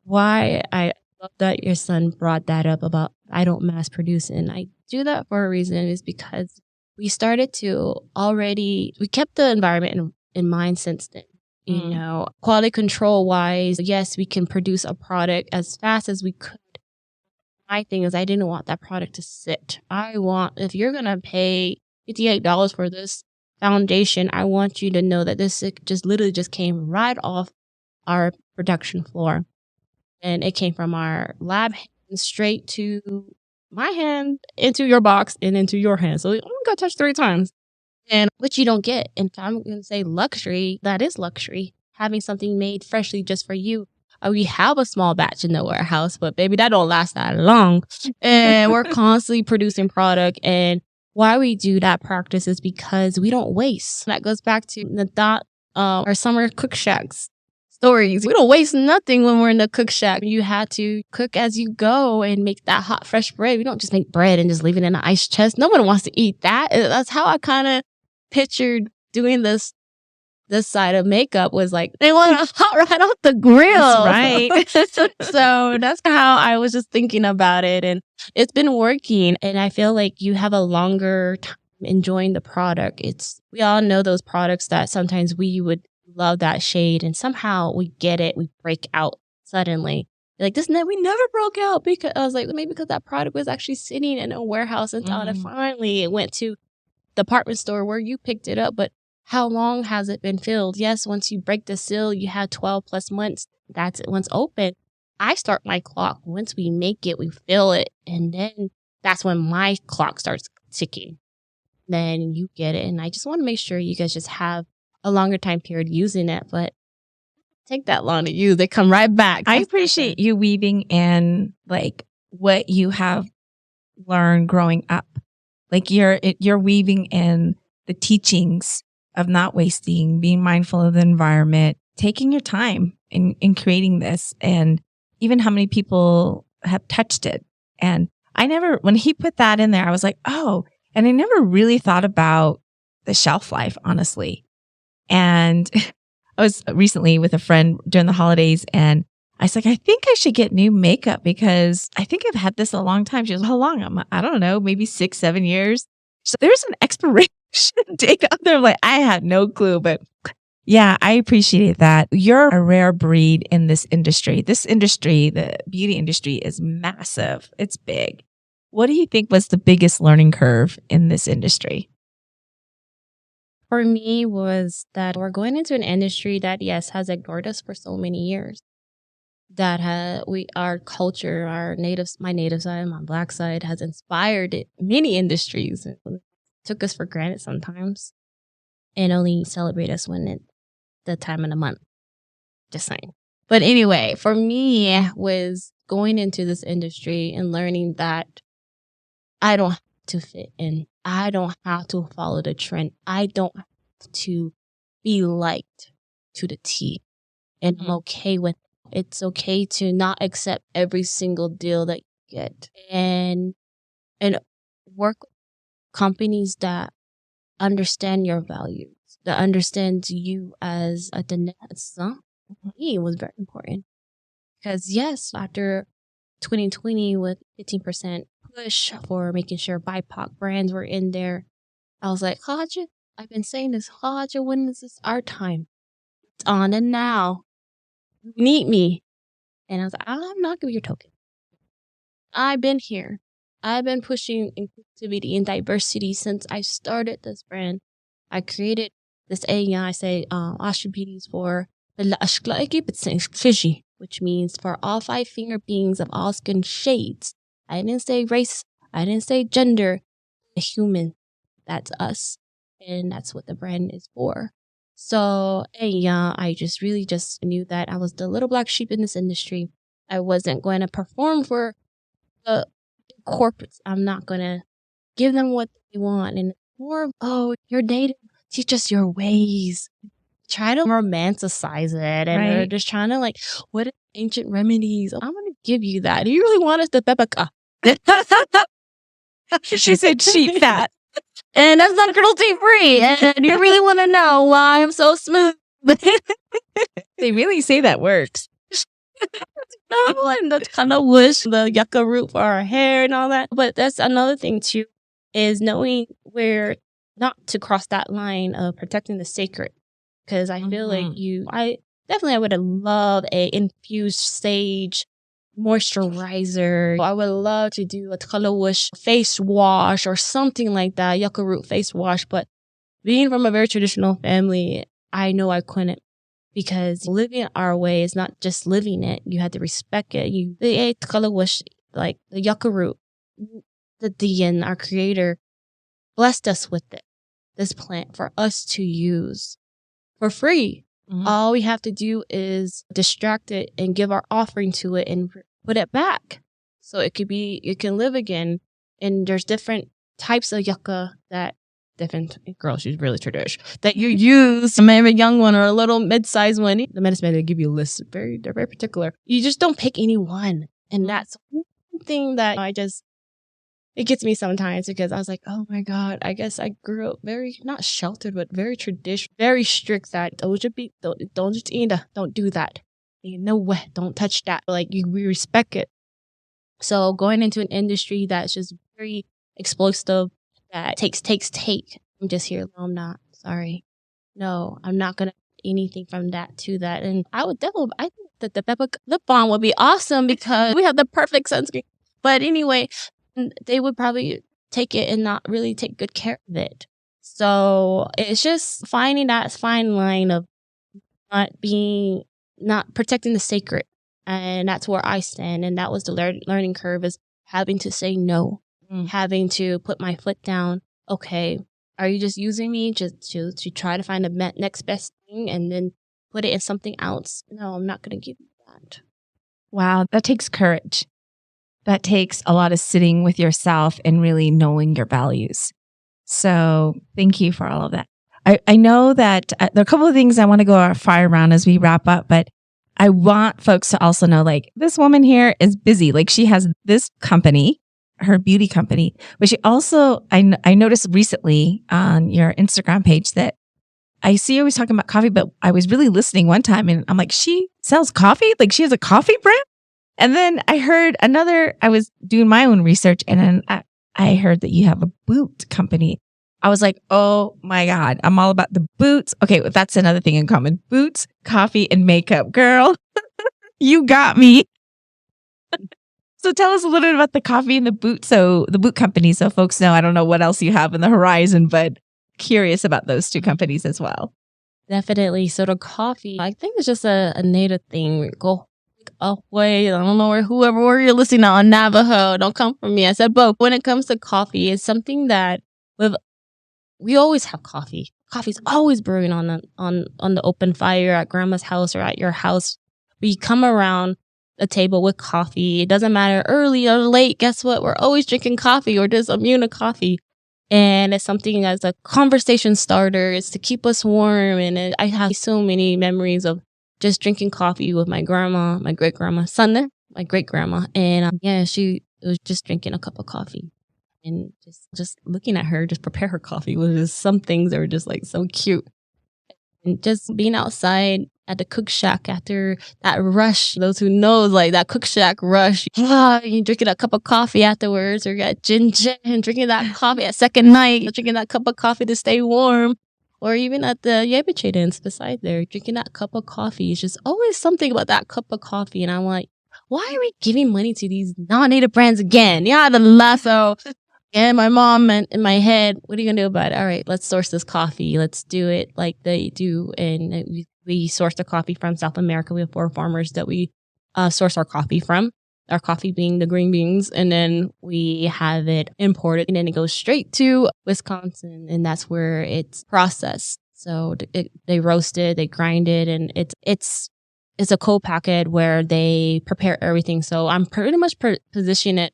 Why I love that your son brought that up about I don't mass produce, and I do that for a reason is because we started to we kept the environment in mind since then. You know, quality control wise, yes, we can produce a product as fast as we could. My thing is I didn't want that product to sit. If you're going to pay $58 for this foundation, I want you to know that this just literally just came right off our production floor. And it came from our lab hand straight to my hand, into your box, and into your hand. So we only got touched 3 times. And which you don't get. And if I'm going to say luxury, that is luxury. Having something made freshly just for you. We have a small batch in the warehouse, but baby, that don't last that long. And we're constantly producing product. And why we do that practice is because we don't waste. That goes back to our summer cook shacks stories. We don't waste nothing when we're in the cook shack. You had to cook as you go and make that hot, fresh bread. We don't just make bread and just leave it in an ice chest. No one wants to eat that. That's how I kind of pictured doing this side of makeup was like, they want to hot right off the grill. That's right. So that's how I was just thinking about it. And it's been working. And I feel like you have a longer time enjoying the product. We all know those products that sometimes we would love that shade and somehow we get it. We break out suddenly. Like we never broke out because I was like, maybe because that product was actually sitting in a warehouse until it finally it went to the department store where you picked it up. But how long has it been filled? Yes, once you break the seal, you have 12 plus months. That's it. Once open, I start my clock. Once we make it, we fill it. And then that's when my clock starts ticking. Then you get it. And I just want to make sure you guys just have a longer time period using it. But take that long to use. They come right back. I appreciate you weaving in like what you have learned growing up. Like you're weaving in the teachings of not wasting, being mindful of the environment, taking your time in creating this, and even how many people have touched it. And when he put that in there, I was like, oh, and I never really thought about the shelf life, honestly. And I was recently with a friend during the holidays and I was like, I think I should get new makeup because I think I've had this a long time. She goes, how long? I don't know, maybe 6-7 years. So there's an expiration date out there. I'm like, I had no clue, but yeah, I appreciate that. You're a rare breed in this industry. This industry, the beauty industry, is massive. It's big. What do you think was the biggest learning curve in this industry? For me was that we're going into an industry that, yes, has ignored us for so many years. That our culture, my native side, my Black side has inspired many industries. It took us for granted sometimes and only celebrate us when it's the time of the month. Just saying. But anyway, for me was going into this industry and learning that I don't have to fit in. I don't have to follow the trend. I don't have to be liked to the T. And I'm okay with it. It's okay to not accept every single deal that you get. And work with companies that understand your values, that understands you as a Diné. For me, it was very important. Because yes, after 2020 with 15% push for making sure BIPOC brands were in there, I was like, Haja, I've been saying this, Haja, when is this our time? It's on and now. You need me. And I was like, I'm not going to be your token. I've been here. I've been pushing inclusivity and diversity since I started this brand. I created this AI, I say, Ah-Shi Beauty is for which means for all 5 finger beings of all skin shades. I didn't say race. I didn't say gender. A human. That's us. And that's what the brand is for. So, yeah, I just really just knew that I was the little black sheep in this industry. I wasn't going to perform for corporates. I'm not going to give them what they want. And more of, oh, you're native. Teach us your ways. Try to romanticize it. And they're just trying to like, what are ancient remedies? I'm going to give you that. Do you really want us to pepaka? She said sheep fat. And that's not cruelty free. And you really want to know why I'm so smooth. They really say that works. No, and the kind of wish the yucca root for our hair and all that. But that's another thing too, is knowing where not to cross that line of protecting the sacred. Because I feel like I would have loved a infused sage moisturizer. I would love to do a Kalawush face wash or something like that, yucca root face wash. But being from a very traditional family, I know I couldn't. Because living it our way is not just living it. You had to respect it. The Kalawush, like the yucca root, the Diné, our creator, blessed us with it. This plant for us to use for free. All we have to do is distract it and give our offering to it and put it back. So it can live again. And there's different types of yucca that she's really traditional, that you use, maybe a young one or a little mid-sized one. The medicine man, they give you a list. They're very particular. You just don't pick any one. And that's one thing that it gets me sometimes, because I was like, oh my God, I guess I grew up very, not sheltered, but very traditional, very strict that don't just eat, don't do that. You know what? Don't touch that. Like we respect it. So going into an industry that's just very explosive, that takes. I'm just here. No, I'm not. Sorry. No, I'm not going to anything from that to that. And I think that the Peppa lip balm would be awesome because we have the perfect sunscreen. But anyway, they would probably take it and not really take good care of it. So it's just finding that fine line of not protecting the sacred. And that's where I stand. And that was the learning curve, is having to say no. Having to put my foot down. Okay, are you just using me just to try to find the next best thing and then put it in something else? No, I'm not going to give you that. Wow, that takes courage. That takes a lot of sitting with yourself and really knowing your values. So thank you for all of that. I know that there are a couple of things I want to go fire around as we wrap up, but I want folks to also know, like, this woman here is busy. Like, she has this company, her beauty company, but she also, I noticed recently on your Instagram page that I see you always talking about coffee, but I was really listening one time and I'm like, she sells coffee? Like, she has a coffee brand? And then I heard I was doing my own research, and then I heard that you have a boot company. I was like, oh my God, I'm all about the boots. Okay, well, that's another thing in common. Boots, coffee, and makeup. Girl, you got me. So tell us a little bit about the coffee and the boot. So the boot company, so folks know. I don't know what else you have in the horizon, but curious about those two companies as well. Definitely. So the coffee, I think it's just a native thing. Go away. I don't know where you're listening on Navajo. Don't come for me. I said both. When it comes to coffee, it's something that we always have coffee. Coffee's always brewing on the open fire at grandma's house or at your house. We come around a table with coffee. It doesn't matter early or late. Guess what? We're always drinking coffee or just immune to coffee. And it's something as a conversation starter. It's to keep us warm. And I have so many memories of just drinking coffee with my grandma, my great grandma, Sunday, my great grandma. And she was just drinking a cup of coffee. And just looking at her, just prepare her coffee was just some things that were just like so cute. And just being outside at the cook shack after that rush, those who know, like that cook shack rush, you drinking a cup of coffee afterwards, or you got gin, drinking that coffee at second night, drinking that cup of coffee to stay warm, or even at the Yebiche dance beside there, drinking that cup of coffee. It's just always something about that cup of coffee. And I'm like, why are we giving money to these non-native brands again? Yeah, the lasso. And my mom in my head, what are you going to do about it? All right, let's source this coffee. Let's do it like they do. And we source the coffee from South America. We have 4 farmers that we source our coffee from, our coffee being the green beans. And then we have it imported, and then it goes straight to Wisconsin. And that's where it's processed. So they roast it, they grind it, and it's a co-packet where they prepare everything. So I'm pretty much positioning it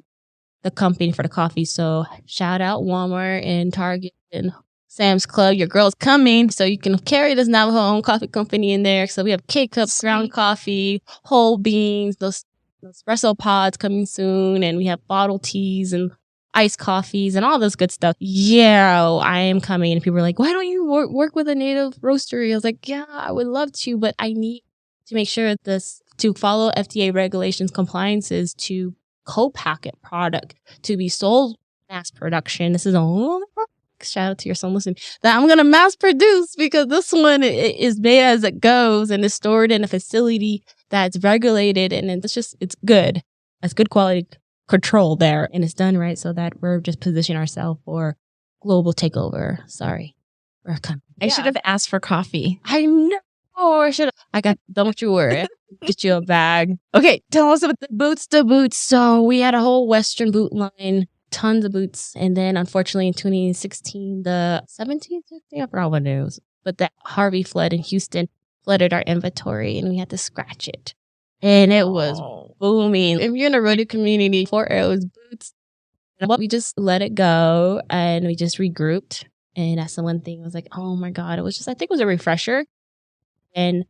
the company for the coffee. So shout out Walmart and Target and Sam's Club. Your girl's coming, so you can carry this Navajo-owned coffee company in there. So we have K-cups, ground coffee, whole beans, those espresso pods coming soon, and we have bottle teas and iced coffees and all this good stuff. Yeah, I am coming. And people are like, why don't you work with a native roastery? I was like, yeah, I would love to, but I need to make sure to follow FDA regulations, compliances, to co-packet product, to be sold mass production. This is a shout out to your son listening, that I'm going to mass produce, because this one is made as it goes and is stored in a facility that's regulated, and it's good. It's good quality control there, and it's done right, so that we're just positioning ourselves for global takeover. Sorry. We're coming. I should have asked for coffee. I know. I should have. Don't you worry. Get you a bag. Okay, tell us about The boots. So we had a whole Western boot line, tons of boots. And then unfortunately in 2016, the 17th, I forgot what it was, but that Harvey flood in Houston flooded our inventory and we had to scratch it. And it was booming. If you're in a rodeo community, 4 Arrows boots, we just let it go and we just regrouped. And that's the one thing I was like, oh my God, I think it was a refresher. And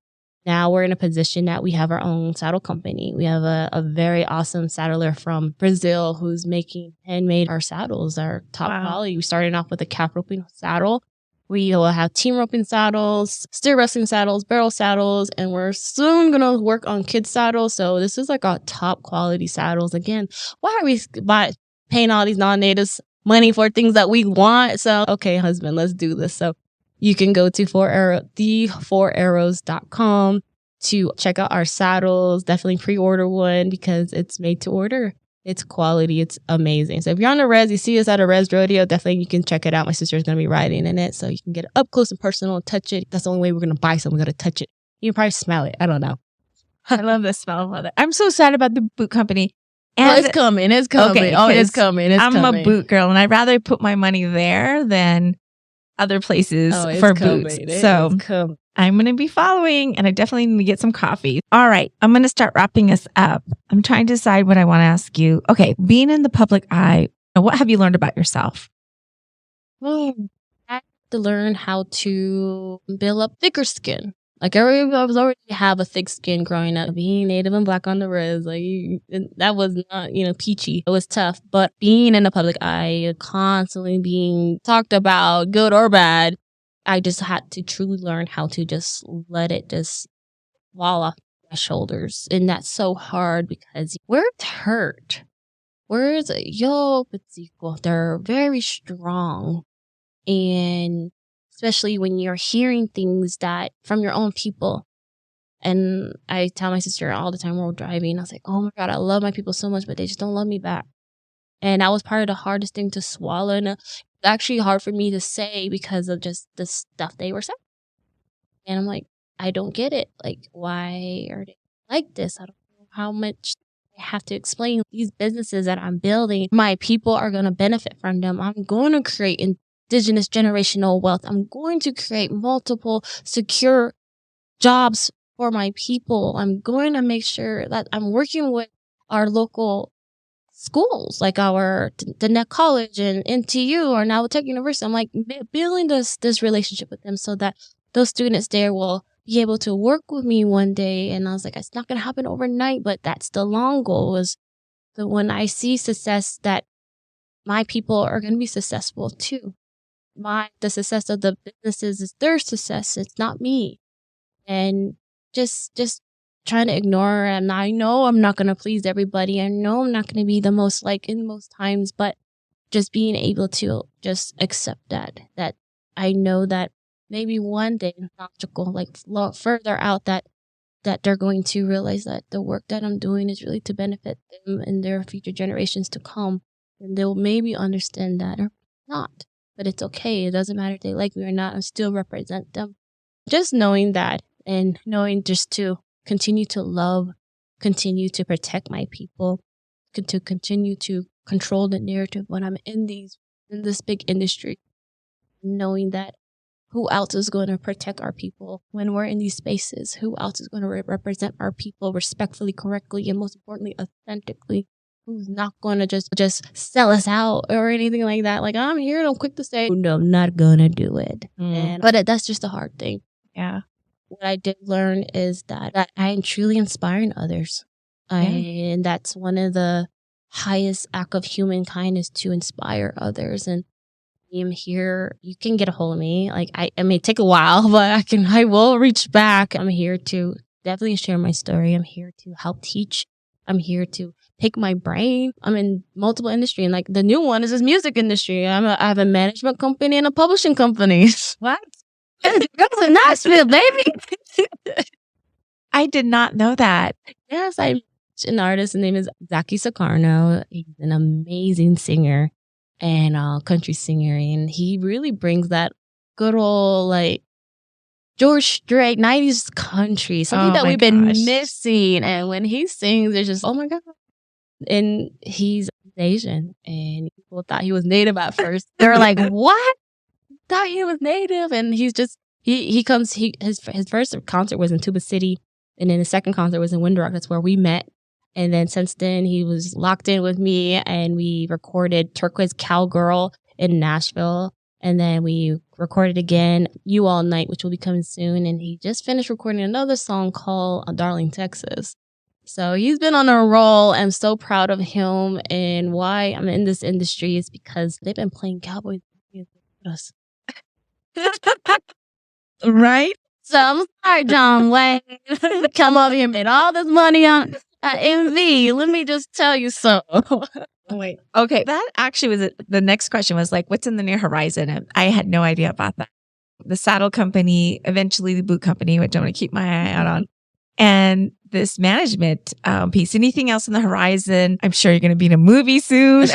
now we're in a position that we have our own saddle company. We have a very awesome saddler from Brazil who's making handmade our saddles, our top quality. We started off with a calf roping saddle. We will have team roping saddles, steer wrestling saddles, barrel saddles, and we're soon going to work on kid saddles. So this is like our top quality saddles. Again, why are we paying all these non-natives money for things that we want? So, okay, husband, let's do this. So you can go to the4arrows.com to check out our saddles. Definitely pre-order one because it's made to order. It's quality. It's amazing. So if you're on the res, you see us at a res rodeo, definitely you can check it out. My sister's going to be riding in it, so you can get it up close and personal and touch it. That's the only way we're going to buy something. We got to touch it. You can probably smell it. I don't know. I love the smell of leather. I'm so sad about the boot company. And it's coming. It's coming. Okay, it's coming. I'm a boot girl, and I'd rather put my money there than other places for boots. So I'm going to be following, and I definitely need to get some coffee. All right. I'm going to start wrapping us up. I'm trying to decide what I want to ask you. Okay. Being in the public eye, what have you learned about yourself? I had to learn how to build up thicker skin. Like I was already have a thick skin growing up. Being Native and Black on the res, that was not, peachy. It was tough. But being in the public eye, constantly being talked about, good or bad, I just had to truly learn how to just let it just fall off my shoulders. And that's so hard because words hurt. Words, they're very strong. And especially when you're hearing things that from your own people. And I tell my sister all the time when we're driving, I was like, oh my God, I love my people so much, but they just don't love me back. And that was part of the hardest thing to swallow. And it's actually hard for me to say because of just the stuff they were saying. And I'm like, I don't get it. Like, why are they like this? I don't know how much I have to explain. These businesses that I'm building, my people are going to benefit from them. I'm going to create indigenous generational wealth. I'm going to create multiple secure jobs for my people. I'm going to make sure that I'm working with our local schools, like our Diné College and NTU or Navajo Tech University. I'm like building this relationship with them so that those students there will be able to work with me one day. And I was like, it's not going to happen overnight, but that's the long goal. Is that when I see success, that my people are going to be successful too. The success of the businesses is their success. It's not me. And just trying to ignore, and I know I'm not going to please everybody. I know I'm not going to be the most liked in most times, but just being able to just accept that I know that maybe one day, further out, that they're going to realize that the work that I'm doing is really to benefit them and their future generations to come. And they'll maybe understand that or not. But it's okay. It doesn't matter if they like me or not. I still represent them. Just knowing that, and knowing just to continue to love, continue to protect my people, to continue to control the narrative when I'm in this big industry. Knowing that who else is going to protect our people when we're in these spaces? Who else is going to represent our people respectfully, correctly, and most importantly, authentically? who's not going to just sell us out or anything like that. Like, I'm here and I'm quick to say, no, I'm not going to do it. But that's just a hard thing. Yeah. What I did learn is that I am truly inspiring others. And that's one of the highest act of human kindness, to inspire others. And I'm here. You can get a hold of me. Like, it may take a while, but I will reach back. I'm here to definitely share my story. I'm here to help teach. I'm here to pick my brain. I'm in multiple industry, and like the new one is this music industry. I have a management company and a publishing company. What? Girls in Nashville, baby. I did not know that. Yes, I'm an artist. His name is Ahsaki Chachere. He's an amazing singer and country singer, and he really brings that good old like George Strait 90s country, something that we've been missing. And when he sings, it's just, oh my God. And he's Asian, and people thought he was native at first. They're like, what? Thought he was native. And he's just, his first concert was in Tuba City, and then his second concert was in Windrock. That's where we met. And then since then, he was locked in with me, and we recorded Turquoise Cowgirl in Nashville. And then we recorded again You All Night, which will be coming soon. And he just finished recording another song called Darling, Texas. So he's been on a roll. I'm so proud of him. And why I'm in this industry is because they've been playing cowboy music with us. Right? So I'm sorry, John Wayne. Come up here and made all this money on MV. Let me just tell you so. Wait. Okay. That actually was the next question was like, what's in the near horizon? And I had no idea about that. The saddle company, eventually the boot company, which I'm going to keep my eye out on. And this management piece. Anything else in the horizon? I'm sure you're going to be in a movie soon.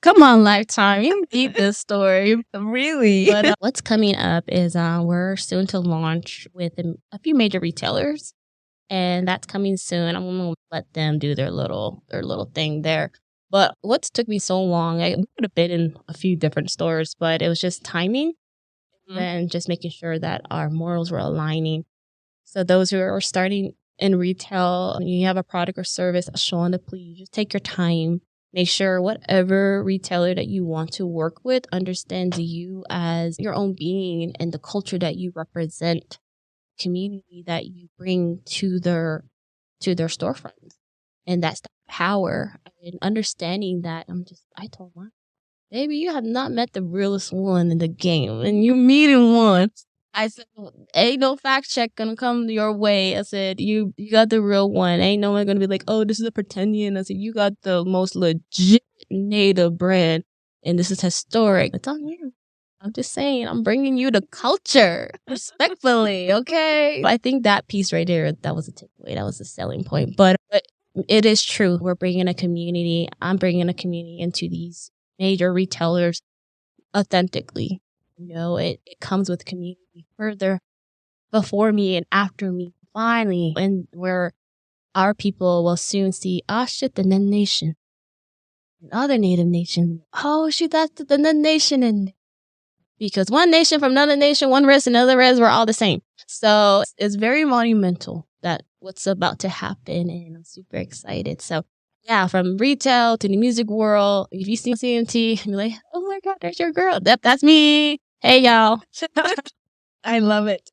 Come on, Lifetime. You beat this story. Really? But what's coming up is we're soon to launch with a few major retailers. And that's coming soon. I'm going to let them do their little thing there. But what's took me so long, we could have been in a few different stores, but it was just timing and just making sure that our morals were aligning. So those who are starting in retail, you have a product or service, Shawanda, please just take your time. Make sure whatever retailer that you want to work with understands you as your own being and the culture that you represent, community that you bring to their storefronts. And that's the power and understanding that I told one, baby, you have not met the realest one in the game, and you're meeting one. I said, ain't no fact check gonna come your way. I said, you got the real one. Ain't no one gonna be like, oh, this is a pretendian. I said, you got the most legit native brand, and this is historic. It's on you. I'm just saying, I'm bringing you the culture respectfully, okay? I think that piece right there, that was a takeaway. That was a selling point. But it is true. We're bringing a community. I'm bringing a community into these major retailers authentically. You know, it comes with community further before me and after me, finally, and where our people will soon see, oh shit, the Nen Nation and other Native nations. Oh shit, that's the Nen Nation. And because one nation from another nation, one race, another race, we're all the same. So it's very monumental that what's about to happen, and I'm super excited. So yeah, from retail to the music world, if you see CMT, you're like, oh my God, there's your girl. That's me. Hey, y'all. I love it.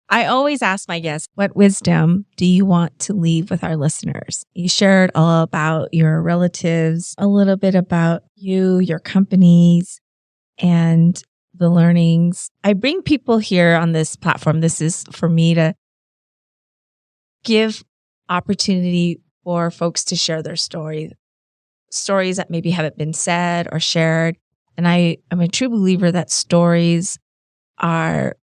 I always ask my guests, what wisdom do you want to leave with our listeners? You shared all about your relatives, a little bit about you, your companies, and the learnings. I bring people here on this platform. This is for me to give opportunity for folks to share their stories that maybe haven't been said or shared. And I am a true believer that stories are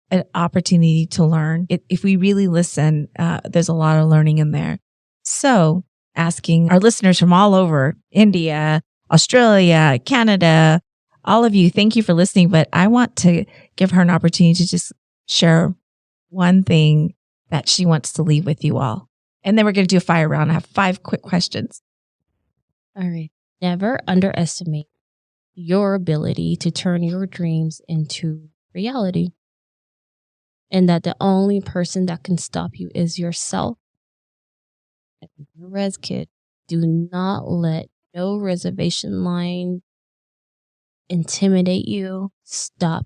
an opportunity to learn. If we really listen, there's a lot of learning in there. So asking our listeners from all over, India, Australia, Canada, all of you, thank you for listening. But I want to give her an opportunity to just share one thing that she wants to leave with you all. And then we're going to do a fire round. I have 5 quick questions. All right. Never underestimate your ability to turn your dreams into reality. And that the only person that can stop you is yourself. You're a res kid. Do not let no reservation line intimidate you, stop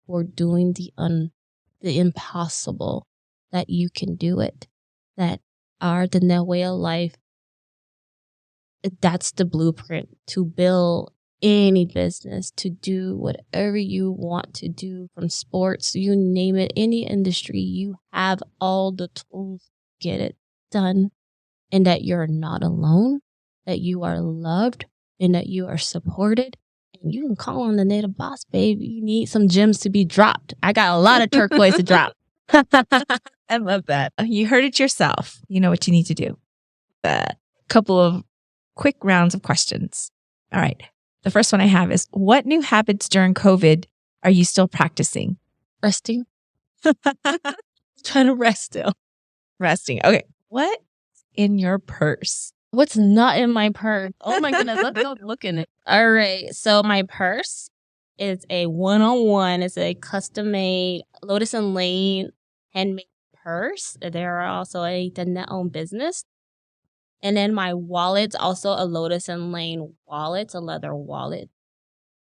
or doing the impossible, that you can do it. That our Diné way of life, that's the blueprint to build any business, to do whatever you want to do, from sports, you name it, any industry, you have all the tools to get it done, and that you're not alone, that you are loved, and that you are supported. And you can call on the native boss, babe. You need some gems to be dropped. I got a lot of turquoise to drop. I love that. You heard it yourself. You know what you need to do. A couple of quick rounds of questions. All right. The first one I have is, what new habits during COVID are you still practicing? Resting. Trying to rest still. Resting. Okay. What's in your purse? What's not in my purse? Oh my goodness. Let's go look in it. All right. So my purse is a one-on-one. It's a custom-made Lotus and Lane handmade purse. They're also a Diné-owned business. And then my wallet's also a Lotus and Lane wallet, a leather wallet.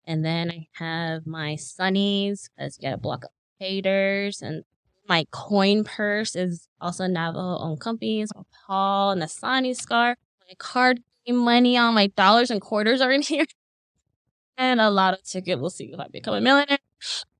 And then I have my sunnies. Let's get a block of haters. And my coin purse is also Navajo-owned companies. My Paul and Asani scarf. My card game money, all my dollars and quarters are in here. And a lot of ticket. We'll see if I become a millionaire.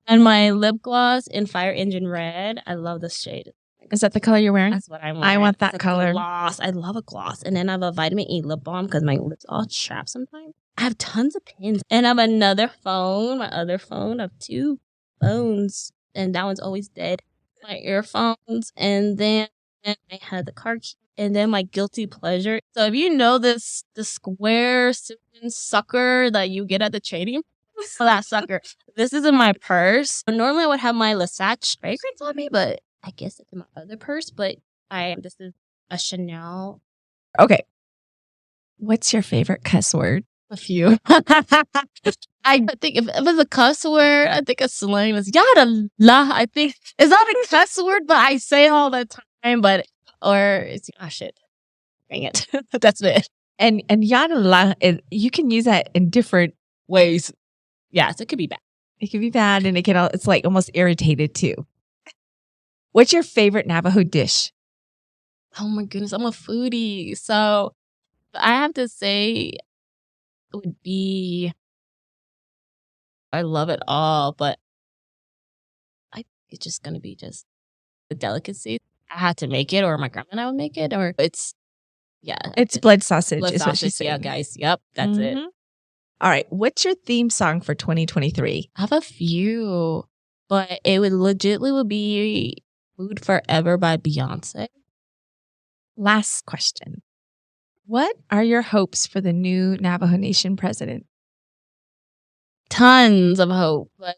And my lip gloss in Fire Engine Red. I love this shade. Is that the color you're wearing? That's what I want. I want that it's a color. Gloss. I love a gloss. And then I have a vitamin E lip balm because my lips all chapped sometimes. I have tons of pins. And I have another phone, my other phone. I have 2 phones. And that one's always dead. My earphones. And then I had the car key. And then my guilty pleasure. So if you know the square sucker that you get at the trading, that sucker. This is in my purse. Normally I would have my Lesage fragrance on me, but I guess it's in my other purse. But this is a Chanel. Okay. What's your favorite cuss word? A few. I think if it's a cuss word, I think a slang is yada la. I think it's not a cuss word, but I say it all the time. Or it's shit. Dang it. That's it. And yada la, you can use that in different ways. Yes, it could be bad. It could be bad, and it's like almost irritated too. What's your favorite Navajo dish? Oh my goodness, I'm a foodie. So I have to say it would be, I love it all, but I think it's just going to be just a delicacy. I had to make it, or my grandma and I would make it, or it's blood sausage. Blood sausage, yeah, guys. Yep, that's it. All right. What's your theme song for 2023? I have a few, but it would be Mood Forever by Beyonce. Last question. What are your hopes for the new Navajo Nation president? Tons of hope, but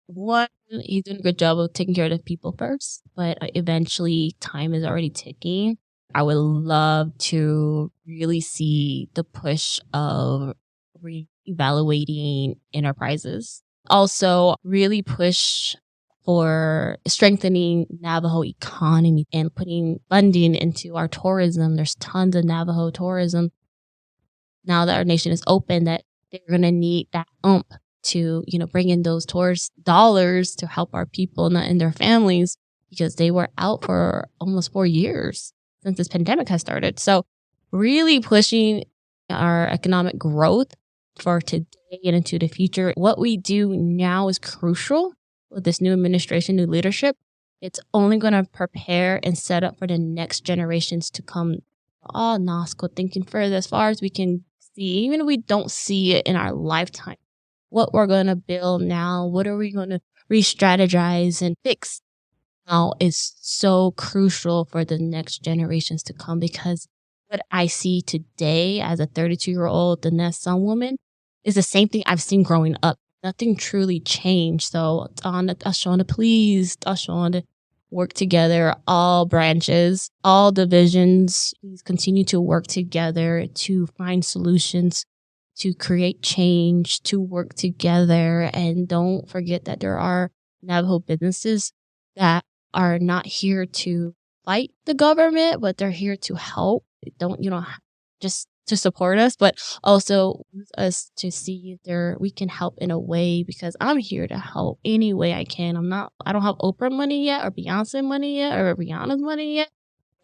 one, he's doing a good job of taking care of the people first, but eventually time is already ticking. I would love to really see the push of reevaluating enterprises. Also, really push for strengthening Navajo economy and putting funding into our tourism. There's tons of Navajo tourism. Now that our nation is open, that they're going to need that to, bring in those tourist dollars to help our people and their families, because they were out for almost 4 years since this pandemic has started. So really pushing our economic growth for today and into the future. What we do now is crucial with this new administration, new leadership. It's only going to prepare and set up for the next generations to come. NOSCO thinking further as far as we can see, even if we don't see it in our lifetime. What we're going to build now, what are we going to re-strategize and fix now is so crucial for the next generations to come, because what I see today as a 32-year-old Diné Sun woman is the same thing I've seen growing up. Nothing truly changed. So on the please, on to work together, all branches, all divisions, please continue to work together to find solutions, to create change, to work together. And don't forget that there are Navajo businesses that are not here to fight the government, but they're here to help. You don't just to support us, but also us to see if we can help in a way, because I'm here to help any way I can. I don't have Oprah money yet or Beyonce money yet or Rihanna's money yet,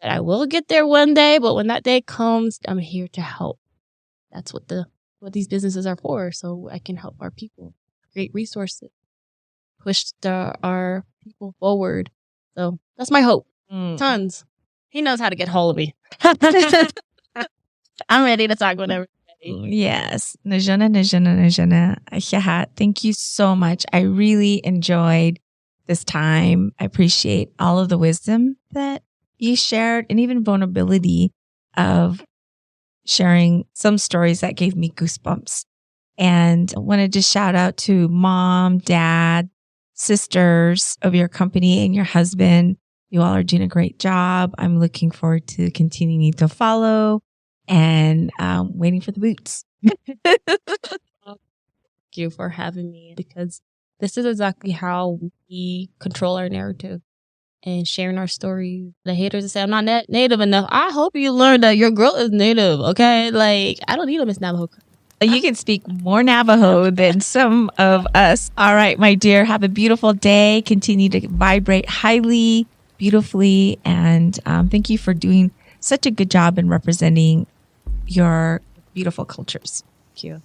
but I will get there one day. But when that day comes, I'm here to help. That's what these businesses are for. So I can help our people create resources, push our people forward. So that's my hope. Tons. He knows how to get hold of me. I'm ready to talk whenever. Yes. Najana. Thank you so much. I really enjoyed this time. I appreciate all of the wisdom that you shared, and even vulnerability of sharing some stories that gave me goosebumps. And I wanted to shout out to mom, dad, sisters of your company and your husband. You all are doing a great job. I'm looking forward to continuing to follow and waiting for the boots. Thank you for having me, because this is exactly how we control our narrative and sharing our stories. The haters that say I'm not native enough, I hope you learn that your girl is native, okay? Like, I don't need a Miss Navajo. You can speak more Navajo than some of us. All right, my dear, have a beautiful day. Continue to vibrate highly, beautifully, and thank you for doing such a good job in representing your beautiful cultures. Thank you.